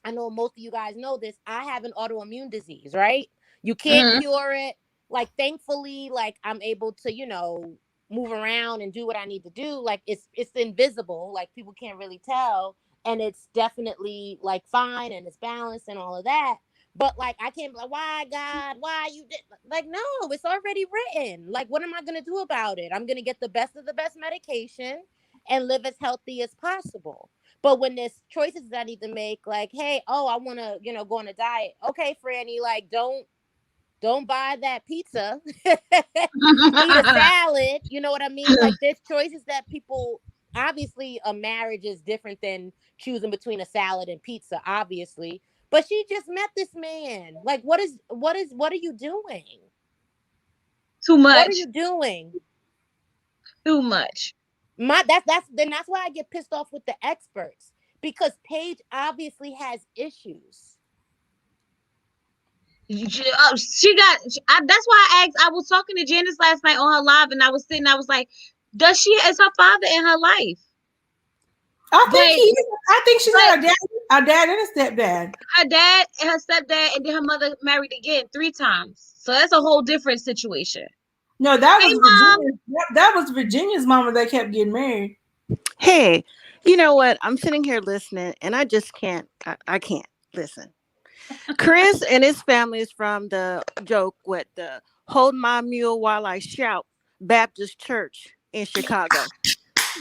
I know most of you guys know this, I have an autoimmune disease, right? You can't cure it. Like, thankfully, like, I'm able to, move around and do what I need to do. Like, it's invisible. Like, people can't really tell. And it's definitely, like, fine, and it's balanced and all of that. But, like, I can't be like, why, God? Why you did? Like, no, it's already written. Like, what am I going to do about it? I'm going to get the best of the best medication and live as healthy as possible. But when there's choices that I need to make, like, hey, I want to, go on a diet. Okay, Franny, like, don't buy that pizza. Eat a salad. You know what I mean? Like, there's choices that people, obviously a marriage is different than choosing between a salad and pizza, obviously. But she just met this man. Like, what are you doing? Too much. What are you doing? Too much. That's why I get pissed off with the experts, because Paige obviously has issues. That's why I asked. I was talking to Janice last night on her live, and I was like, is her father in her life? I think he is. I think she's got a dad and a stepdad. Her dad and her stepdad, and then her mother married again 3 times. So that's a whole different situation. No, that was Virginia. That was Virginia's mama that kept getting married. Hey, you know what? I'm sitting here listening, and I just can't. I can't listen. Chris and his family is from the joke with the "Hold My Mule While I Shout" Baptist Church in Chicago.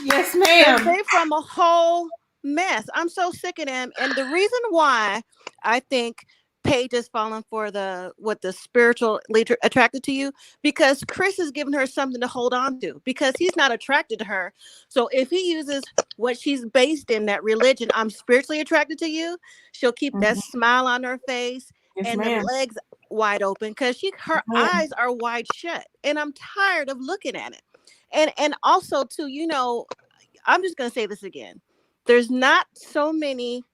Yes, ma'am. And they're from a whole mess. I'm so sick of them. And the reason why I think Paige has fallen for the spiritually attracted to you, because Chris has given her something to hold on to, because he's not attracted to her. So if he uses what she's based in, that religion, I'm spiritually attracted to you, she'll keep that smile on her face and the legs wide open, because her eyes are wide shut. And I'm tired of looking at it. And also, too, I'm just going to say this again. There's not so many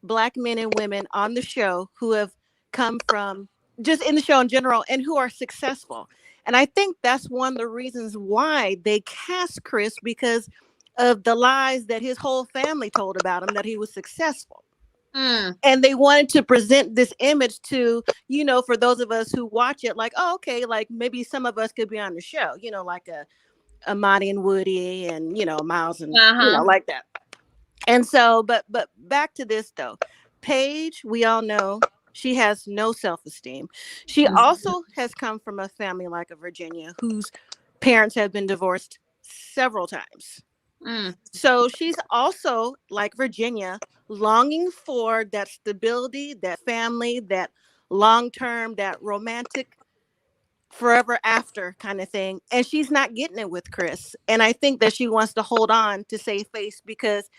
Black men and women on the show who have come from, just in the show in general, and who are successful. And I think that's one of the reasons why they cast Chris, because of the lies that his whole family told about him, that he was successful. And they wanted to present this image to, for those of us who watch it, like, oh, okay, like maybe some of us could be on the show, like a Monty and Woody and, Miles and, like that. And so, but back to this though, Paige, we all know she has no self-esteem. She also has come from a family like a Virginia, whose parents have been divorced several times. So she's also, like Virginia, longing for that stability, that family, that long-term, that romantic forever after kind of thing. And she's not getting it with Chris. And I think that she wants to hold on to save face, because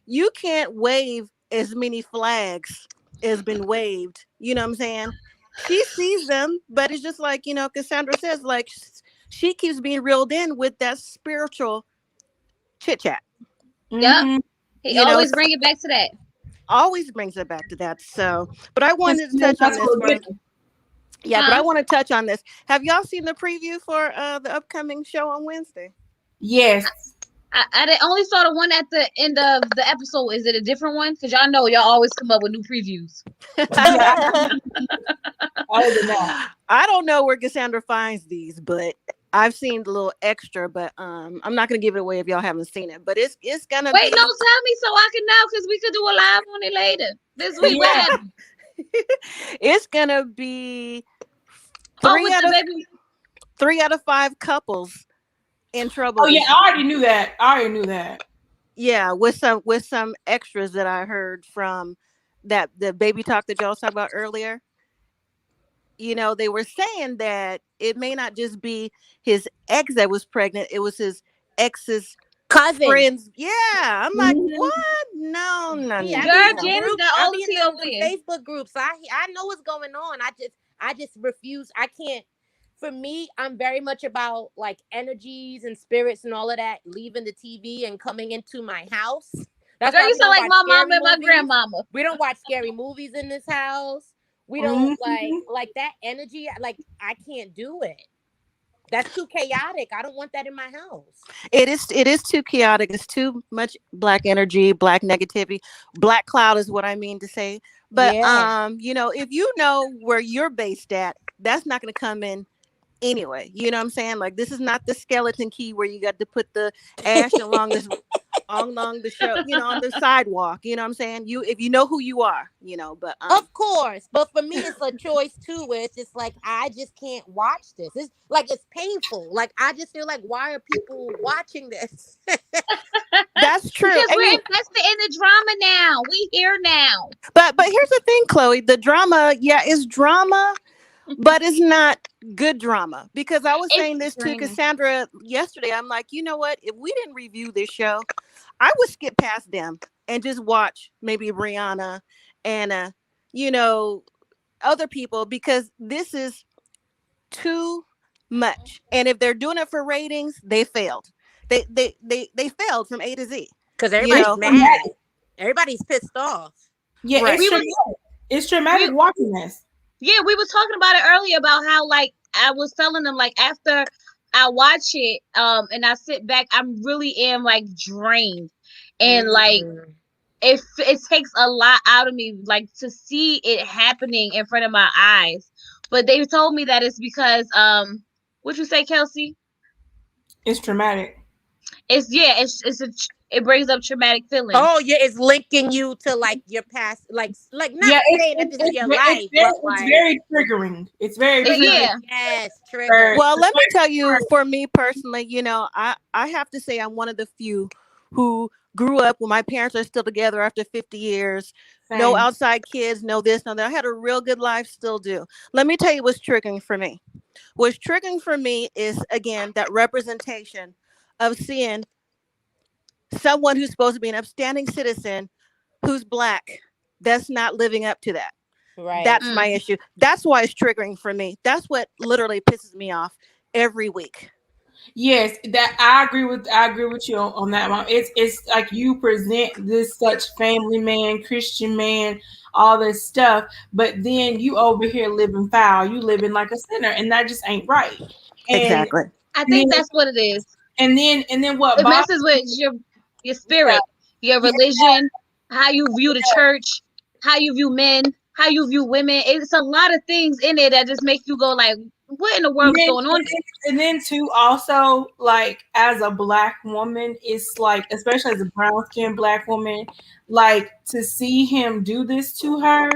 you can't wave as many flags as been waved. You know what I'm saying? She sees them, but it's just like, Cassandra says, like, she keeps being reeled in with that spiritual chit chat. Yep. He always bring it back to that. Always brings it back to that. So, but I wanted to touch on this. But I want to touch on this. Have y'all seen the preview for the upcoming show on Wednesday? Yes. I only saw the one at the end of the episode. Is it a different one? Because y'all know y'all always come up with new previews. Other than that, I don't know where Cassandra finds these, but I've seen the little extra. But I'm not gonna give it away if y'all haven't seen it. But it's gonna Wait, be. no, tell me so I can know because we could do a live on it later this week. What yeah. happened? It's gonna be Oh, three with out the of baby. 3 out of 5 couples in trouble Oh yeah, this I week. already knew that. I already knew that. Yeah, with some extras that I heard from that the baby talk that y'all talked about earlier. They were saying that it may not just be his ex that was pregnant; it was his ex's Cousin. friends. Yeah, I'm like, Mhm. what? No, no, See, no, I no, be Girl, in them no. Janice groups. got I all the be in tea them, over them there. Facebook groups. I know what's going on. I just refuse. I can't. For me, I'm very much about like energies and spirits and all of that. Leaving the TV and coming into my house. That's Girl, why you we sound don't like watch my mama scary and my movies. grandmama. We don't watch scary movies in this house. We don't Mhm. like that energy. Like I can't do it. That's too chaotic. I don't want that in my house. It is too chaotic. It's too much black energy, black negativity. Black cloud is what I mean to say. But Yeah. if you know where you're based at, that's not going to come in anyway. You know what I'm saying? Like, this is not the skeleton key where you got to put the ash along the show, on the sidewalk. You know what I'm saying? If you know who you are, but Of course, but for me, it's a choice too. Where it's just like I just can't watch this. It's like it's painful. Like I just feel like why are people watching this? that's true. Because I we're mean, invested in the drama now. We here now. but here's the thing, Chloe. The drama, yeah, is drama, but it's not good drama, because I was It's saying this to draining. Cassandra yesterday. I'm like, you know what? If we didn't review this show, I would skip past them and just watch maybe Brianna and you know other people, because this is too much. And if they're doing it for ratings, they failed. They failed from A to Z. Because You It's everybody's know, traumatic. mad. Everybody's pissed off. Yeah, right? it's We was traumatic. It's we traumatic watching this. yeah, we was talking about it earlier about how like I was telling them like after I watch it, and I sit back, I'm really am like drained. And like Mm. it takes a lot out of me like to see it happening in front of my eyes. But they told me that it's because what you say, Kelsey? It's traumatic. It's yeah, it brings up traumatic feelings. Oh yeah, it's linking you to like your past, like not Yeah, it's saying that it's this is it's, your ve- it's life, very but it's like very triggering. It's very triggering Yeah. yes, for, trigger. Well, let me tell for you, for me personally, I have to say I'm one of the few who grew up when my parents are still together after 50 years. No same. outside kids, no this, no that. I had a real good life, still do. Let me tell you what's triggering for me. What's triggering for me is, again, that representation of seeing someone who's supposed to be an upstanding citizen who's black that's not living up to that. Right. That's my Mm. issue. That's why it's triggering for me. That's what literally pisses me off every week. Yes, that I agree with you on that one. It's like you present this such family man, Christian man, all this stuff, but then you over here living foul. You living like a sinner, and that just ain't right. And Exactly. I and then think that's what it is. what It Bob? messes with your Yeah, spirit, your yeah, religion, how you view the church, how you view men, how you view women. It's a lot of things in there that just make you go like, what in the and world is then going on? too also like as a black woman, it's like especially as a brown skinned black woman, like to see him do this to her.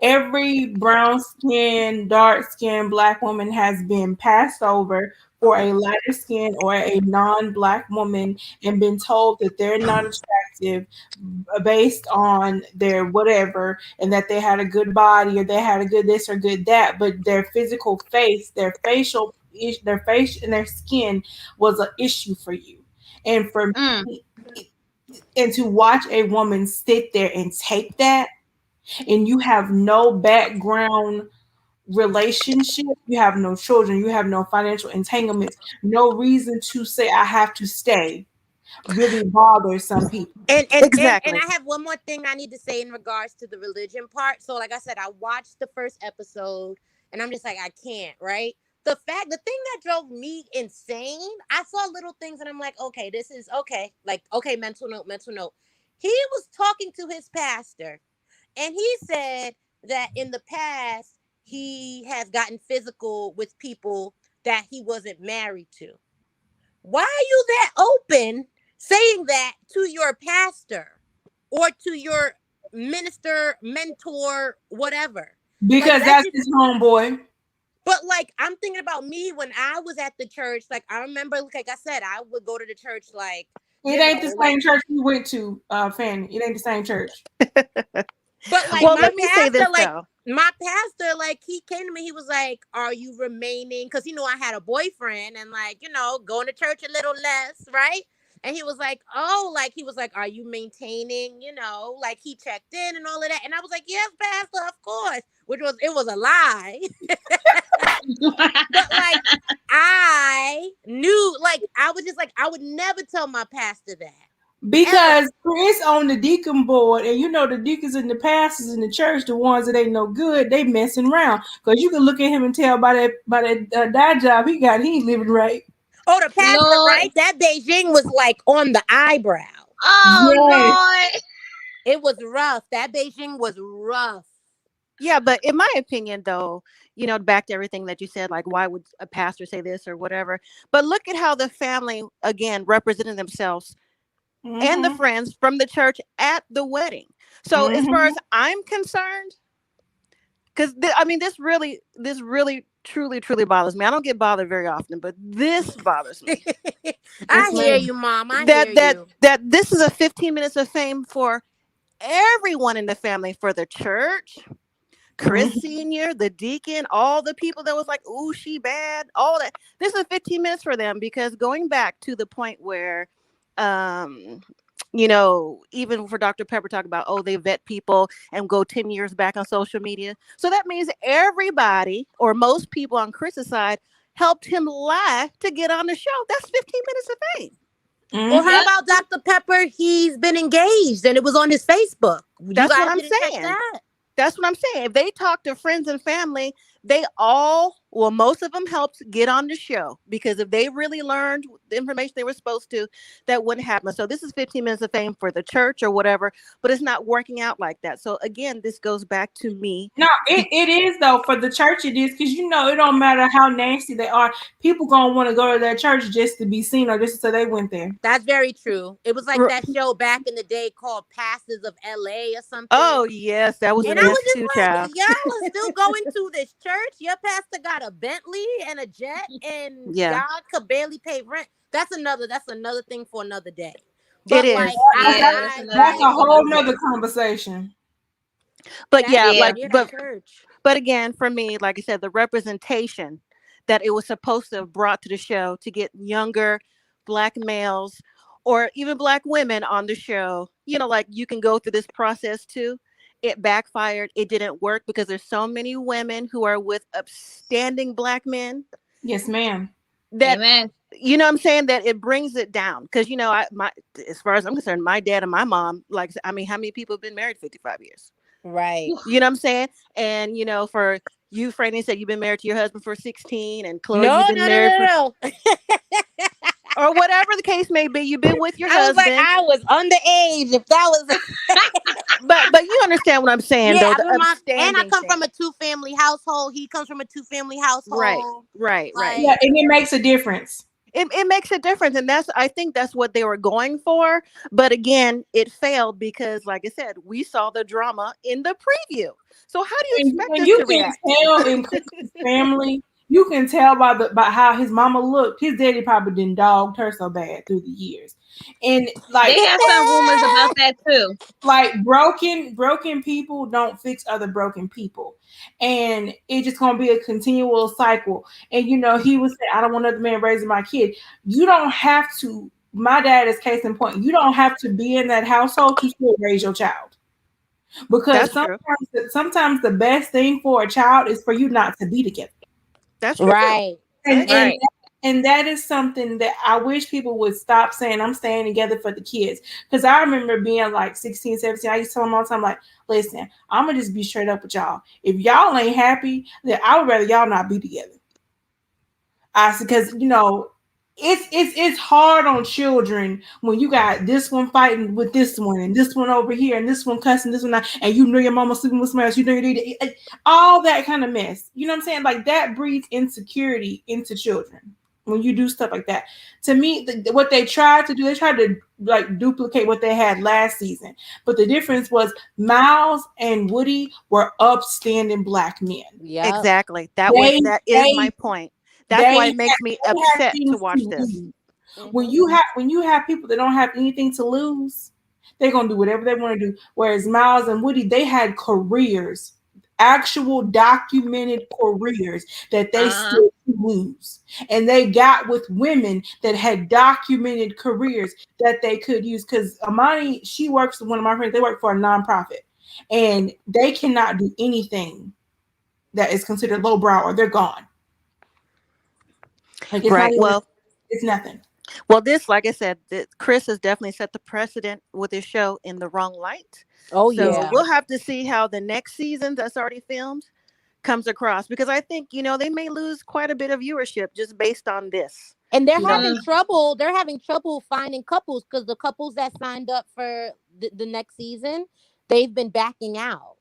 Every brown skinned, dark skinned black woman has been passed over for a lighter skin or a non black woman and been told that they're not attractive based on their whatever and that they had a good body or they had a good this or good that, but their physical face, their face and their skin was an issue for you. And for Mm. me, and to watch a woman sit there and take that and you have no background relationship, you have no children, you have no financial entanglements, no reason to say I have to stay, really bothers some people. And Exactly. I have one more thing I need to say in regards to the religion part. So like I said, I watched the first episode and I'm just like I can't, right? The thing that drove me insane, I saw little things and I'm like, okay, this is okay. Like, okay, mental note, mental note. He was talking to his pastor and he said that in the past he has gotten physical with people that he wasn't married to. Why are you that open saying that to your pastor or to your minister, mentor, whatever? Like Because that that's just, his homeboy. but like I'm thinking about me when I was at the church. Like I remember, like I said, I would go to the church like, It you ain't the know, like, same church we went to, Fanny. It ain't the same church. but like Well, my let me say this pastor, like though. my pastor, like he came to me, he was like, "Are you remaining?" Because I had a boyfriend and like going to church a little less, right? And he was like, "Oh," like he was like, "Are you maintaining?" Like he checked in and all of that, and I was like, "Yes, pastor, of course," which was a lie. But like I knew, like I was just like I would never tell my pastor that ever. Because Chris on the deacon board, and the deacons and the pastors in the church, the ones that ain't no good, they messing around. Because you can look at him and tell by that dye job he got, he ain't living right. Oh, the pastor, Lord. right? That Beijing was like on the eyebrow. Oh Yes. Lord. It was rough. That Beijing was rough. Yeah, but in my opinion, though, back to everything that you said, like, why would a pastor say this or whatever? But look at how the family, again, represented themselves and the Mm-hmm. friends from the church at the wedding. So, as far Mm-hmm. as I'm concerned, because this really, truly, truly bothers me. I don't get bothered very often, but this bothers me. Yes, I hear ma'am. you, Mom. I That hear that you. that this is a 15 minutes of fame for everyone in the family, for the church, Chris Mm-hmm. Sr., the deacon, all the people that was like, "Ooh, she bad," all that. This is 15 minutes for them, because going back to the point where, um, even for Dr. Pepper talk about, oh, they vet people and go 10 years back on social media. So that means everybody or most people on Chris's side helped him lie to get on the show. That's 15 minutes of fame. Or how Mm-hmm. Yep. about Dr. Pepper? He's been engaged and it was on his Facebook. You That's what guys I'm didn't check saying. that? That's what I'm saying. If they talk to friends and family, most of them helped get on the show, because if they really learned the information they were supposed to, that wouldn't happen. So this is 15 minutes of fame for the church or whatever, but it's not working out like that. So again, this goes back to me. No, it is though for the church. It is, because it don't matter how nasty they are. People gonna want to go to that church just to be seen, or just so they went there. That's very true. It was like R- that show back in the day called Pastors of LA or something. Oh yes, that was a And I Yeah. was mess just too, like, child. y'all are still going to this church? Your pastor got a Bentley and a jet and Yeah, y'all could barely pay rent. That's another thing for another day. it But like is. Yeah, that's another That's thing a for whole another nother day. conversation. But that yeah, Yeah. like, yeah, that church. but again, for me, like I said, the representation that it was supposed to have brought to the show to get younger Black males or even Black women on the show, like, you can go through this process too. It backfired. It didn't work because there's so many women who are with upstanding Black men Yes, ma'am. that, Amen. what I'm saying, that it brings it down. Because, as far as I'm concerned, my dad and my mom, like, I mean, how many people have been married 55 years? Right. You know what I'm saying? And for you, Franny, said you've been married to your husband for 16, and Chloe, No, you've been no, no, married for, no, no. or whatever the case may be, you've been with your I was like, husband. I was underage. If that was But you understand what I'm saying, yeah, though, I the remember and I upstanding come from thing. a two-family household. He comes from a two-family Right, household. right. Yeah, Like, and it makes a difference. It makes a difference, and I think that's what they were going for. But again, it failed because, like I said, we saw the drama in the preview. So how do you expect And us you to can react? tell in Chris's family, you can tell by how his mama looked. His daddy probably didn't dogged her so bad through the years, and They like have some rumors about that too. broken people don't fix other broken people, and it's just gonna be a continual cycle. And he would say, "I don't want another man raising my kid." You don't have to. My dad is case in point. You don't have to be in that household to still raise your child. Because That's true. sometimes the best thing for a child is for you not to be together. That's true too. right. I And agree. and Right. and that is something that I wish people would stop saying, I'm staying together for the kids. Because I remember being like 16, 17. I used to tell them all the time, like, listen, I'm gonna just be straight up with y'all. If y'all ain't happy, then I would rather y'all not be together. I said, because it's hard on children when you got this one fighting with this one and this one over here and this one cussing this one out, and you know your mama sleeping with somebody else, you know you need to, all that kind of mess. You know what I'm saying? Like that breeds insecurity into children when you do stuff like that. To me, what they tried to do, they tried to like duplicate what they had last season, but the difference was Miles and Woody were upstanding black men. Yeah. Exactly. That is my point. That's why it makes me upset to watch this. When you have people that don't have anything to lose, they're gonna do whatever they want to do. Whereas Miles and Woody, they had careers, actual documented careers that they still lose, and they got with women that had documented careers that they could use. Because Amani, she works with one of my friends. They work for a nonprofit, and they cannot do anything that is considered lowbrow, or they're gone. Like it's Right. it's nothing. Well, this, like I said, Chris has definitely set the precedent with his show in the wrong light. Oh, So yeah. we'll have to see how the next season that's already filmed comes across, because I think, they may lose quite a bit of viewership just based on this. And they're having trouble. They're having trouble finding couples because the couples that signed up for the next season, they've been backing out.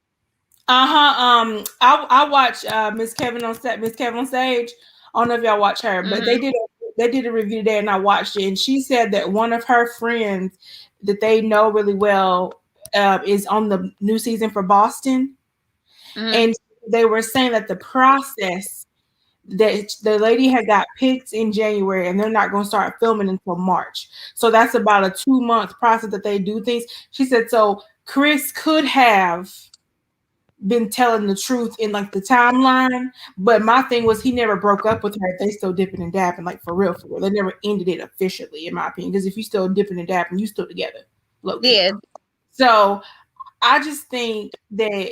I watch Miss Kevin on Stage. I don't know if y'all watch her, but they did a review today, and I watched it. And she said that one of her friends that they know really well is on the new season for Boston, and they were saying that the process that the lady had got picked in January, and they're not going to start filming until March. So that's about a 2-month process that they do things. She said so. Chris could have been telling the truth in like the timeline, but my thing was he never broke up with her. They still dipping and dabbing, like for real. They never ended it officially, in my opinion, because if you still dipping and dabbing, you still together. Yeah. So I just think that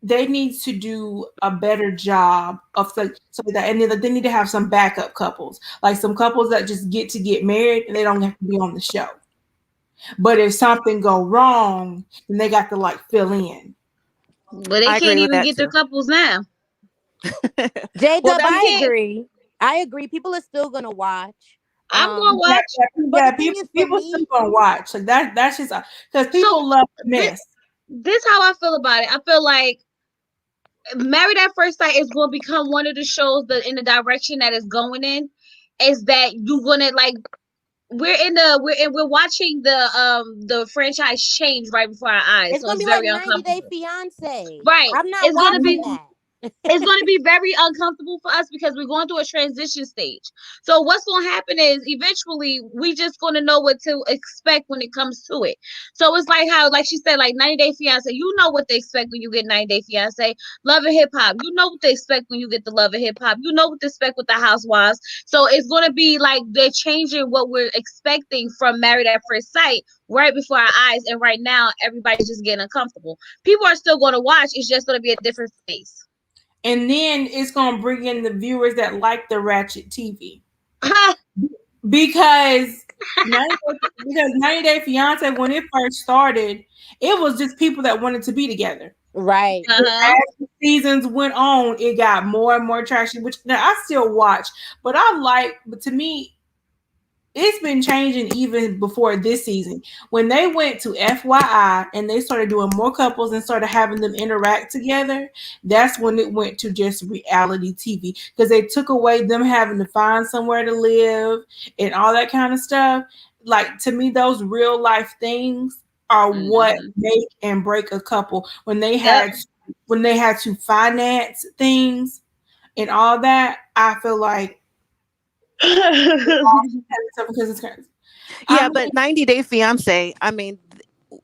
they need to do a better job of something like that, and then they need to have some backup couples, like some couples that just get married and they don't have to be on the show. But if something go wrong, then they got to like fill in. But they can't even get the couples now. J-Dub, I agree. I agree. People are still gonna watch. I'm gonna watch. People still gonna watch. Like that's just because people love the mess. This how I feel about it. I feel like Married at First Sight is going to become one of the shows that in the direction that is going in is that you're gonna like we're watching the franchise change right before our eyes. It's gonna be like 90 Day Fiance. Right. I'm not watching that. It's going to be very uncomfortable for us because we're going through a transition stage. So what's going to happen is eventually we just going to know what to expect when it comes to it. So it's like how, like she said, like 90 Day Fiance, you know what they expect when you get 90 Day Fiance. Love and Hip Hop, you know what they expect when you get the Love and Hip Hop. You know what they expect with the Housewives. So it's going to be like they're changing what we're expecting from Married at First Sight right before our eyes. And right now, everybody's just getting uncomfortable. People are still going to watch. It's just going to be a different face. And then it's going to bring in the viewers that like the ratchet TV. Because 90 Day Fiance, when it first started, it was just people that wanted to be together. Right. As the seasons went on, it got more and more traction, which now I still watch. But to me, it's been changing even before this season. When they went to FYI and they started doing more couples and started having them interact together, that's when it went to just reality TV, because they took away them having to find somewhere to live and all that kind of stuff. Like, to me, those real life things are what make and break a couple. When they had to finance things and all that, I feel like but 90 Day Fiance, I mean,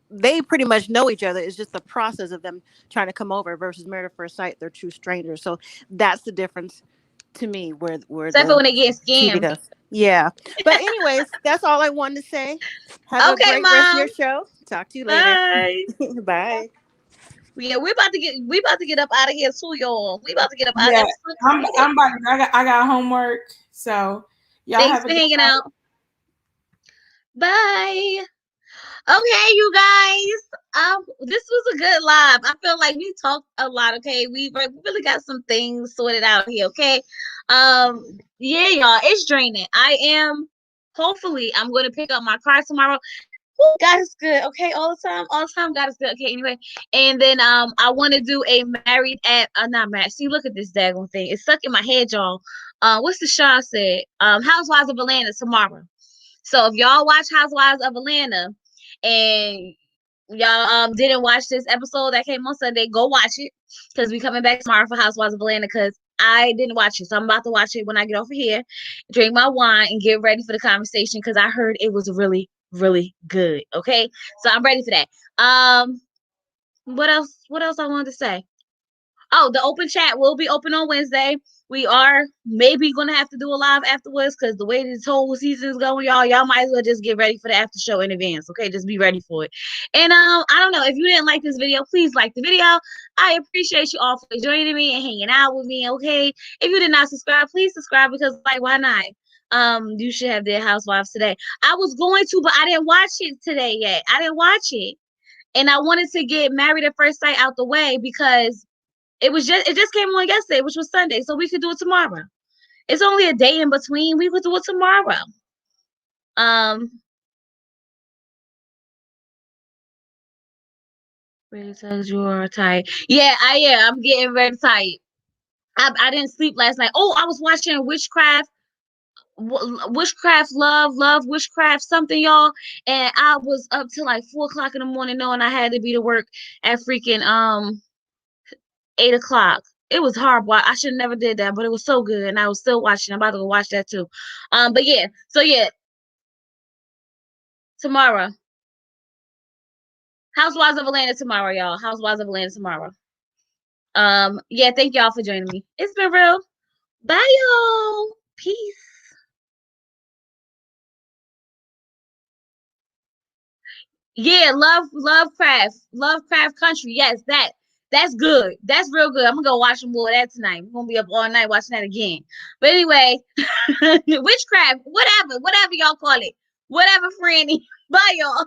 they pretty much know each other. It's just the process of them trying to come over versus Married at First Sight. They're true strangers. So that's the difference to me. Where except for when they get scammed. Yeah. But anyways, that's all I wanted to say. Have a great rest of your show. Talk to you later. Bye. Yeah, we about to get up out of here too, y'all. We about to get up out of here. I got homework, so y'all thanks for hanging out. Bye. Okay, you guys. This was a good live. I feel like we talked a lot. Okay, we really got some things sorted out here. Okay, yeah, y'all, it's draining. I am. Hopefully, I'm going to pick up my car tomorrow. Woo, God is good. Okay, all the time, God is good. Okay, anyway, and then I want to do a married at not married. See, look at this daggone thing. It's stuck in my head, y'all. What's the Shaw said? Housewives of Atlanta tomorrow. So if y'all watch Housewives of Atlanta and y'all didn't watch this episode that came on Sunday, go watch it because we coming back tomorrow for Housewives of Atlanta because I didn't watch it. So I'm about to watch it when I get off of here, drink my wine, and get ready for the conversation because I heard it was really, really good. Okay. So I'm ready for that. What else? What else I wanted to say? Oh, the open chat will be open on Wednesday. We are maybe gonna have to do a live afterwards because the way this whole season is going, y'all might as well just get ready for the after show in advance. Okay, just be ready for it. And I don't know if you didn't like this video, please like the video. I appreciate you all for joining me and hanging out with me. Okay, if you did not subscribe, please subscribe because like why not? You should have Dead Housewives today. I was going to, but I didn't watch it today yet. I didn't watch it, and I wanted to get Married at First Sight out the way because it just came on yesterday, which was Sunday, so we could do it tomorrow. It's only a day in between. We could do it tomorrow. Really says you are tired. Yeah, I'm getting very tired. I didn't sleep last night. Oh, I was watching Witchcraft Love Witchcraft something, y'all, and I was up till like 4 o'clock in the morning knowing I had to be to work at freaking 8 o'clock. It was horrible. I should have never did that, but it was so good, and I was still watching. I'm about to go watch that too. But yeah, so yeah, tomorrow, Housewives of Atlanta tomorrow, y'all. Housewives of Atlanta tomorrow. Yeah, thank y'all for joining me. It's been real. Bye, y'all. Peace. Yeah, Lovecraft Country. Yes, that's good. That's real good. I'm gonna go watch some more of that tonight. We're gonna be up all night watching that again. But anyway, witchcraft, whatever y'all call it, whatever, Franny. Bye, y'all.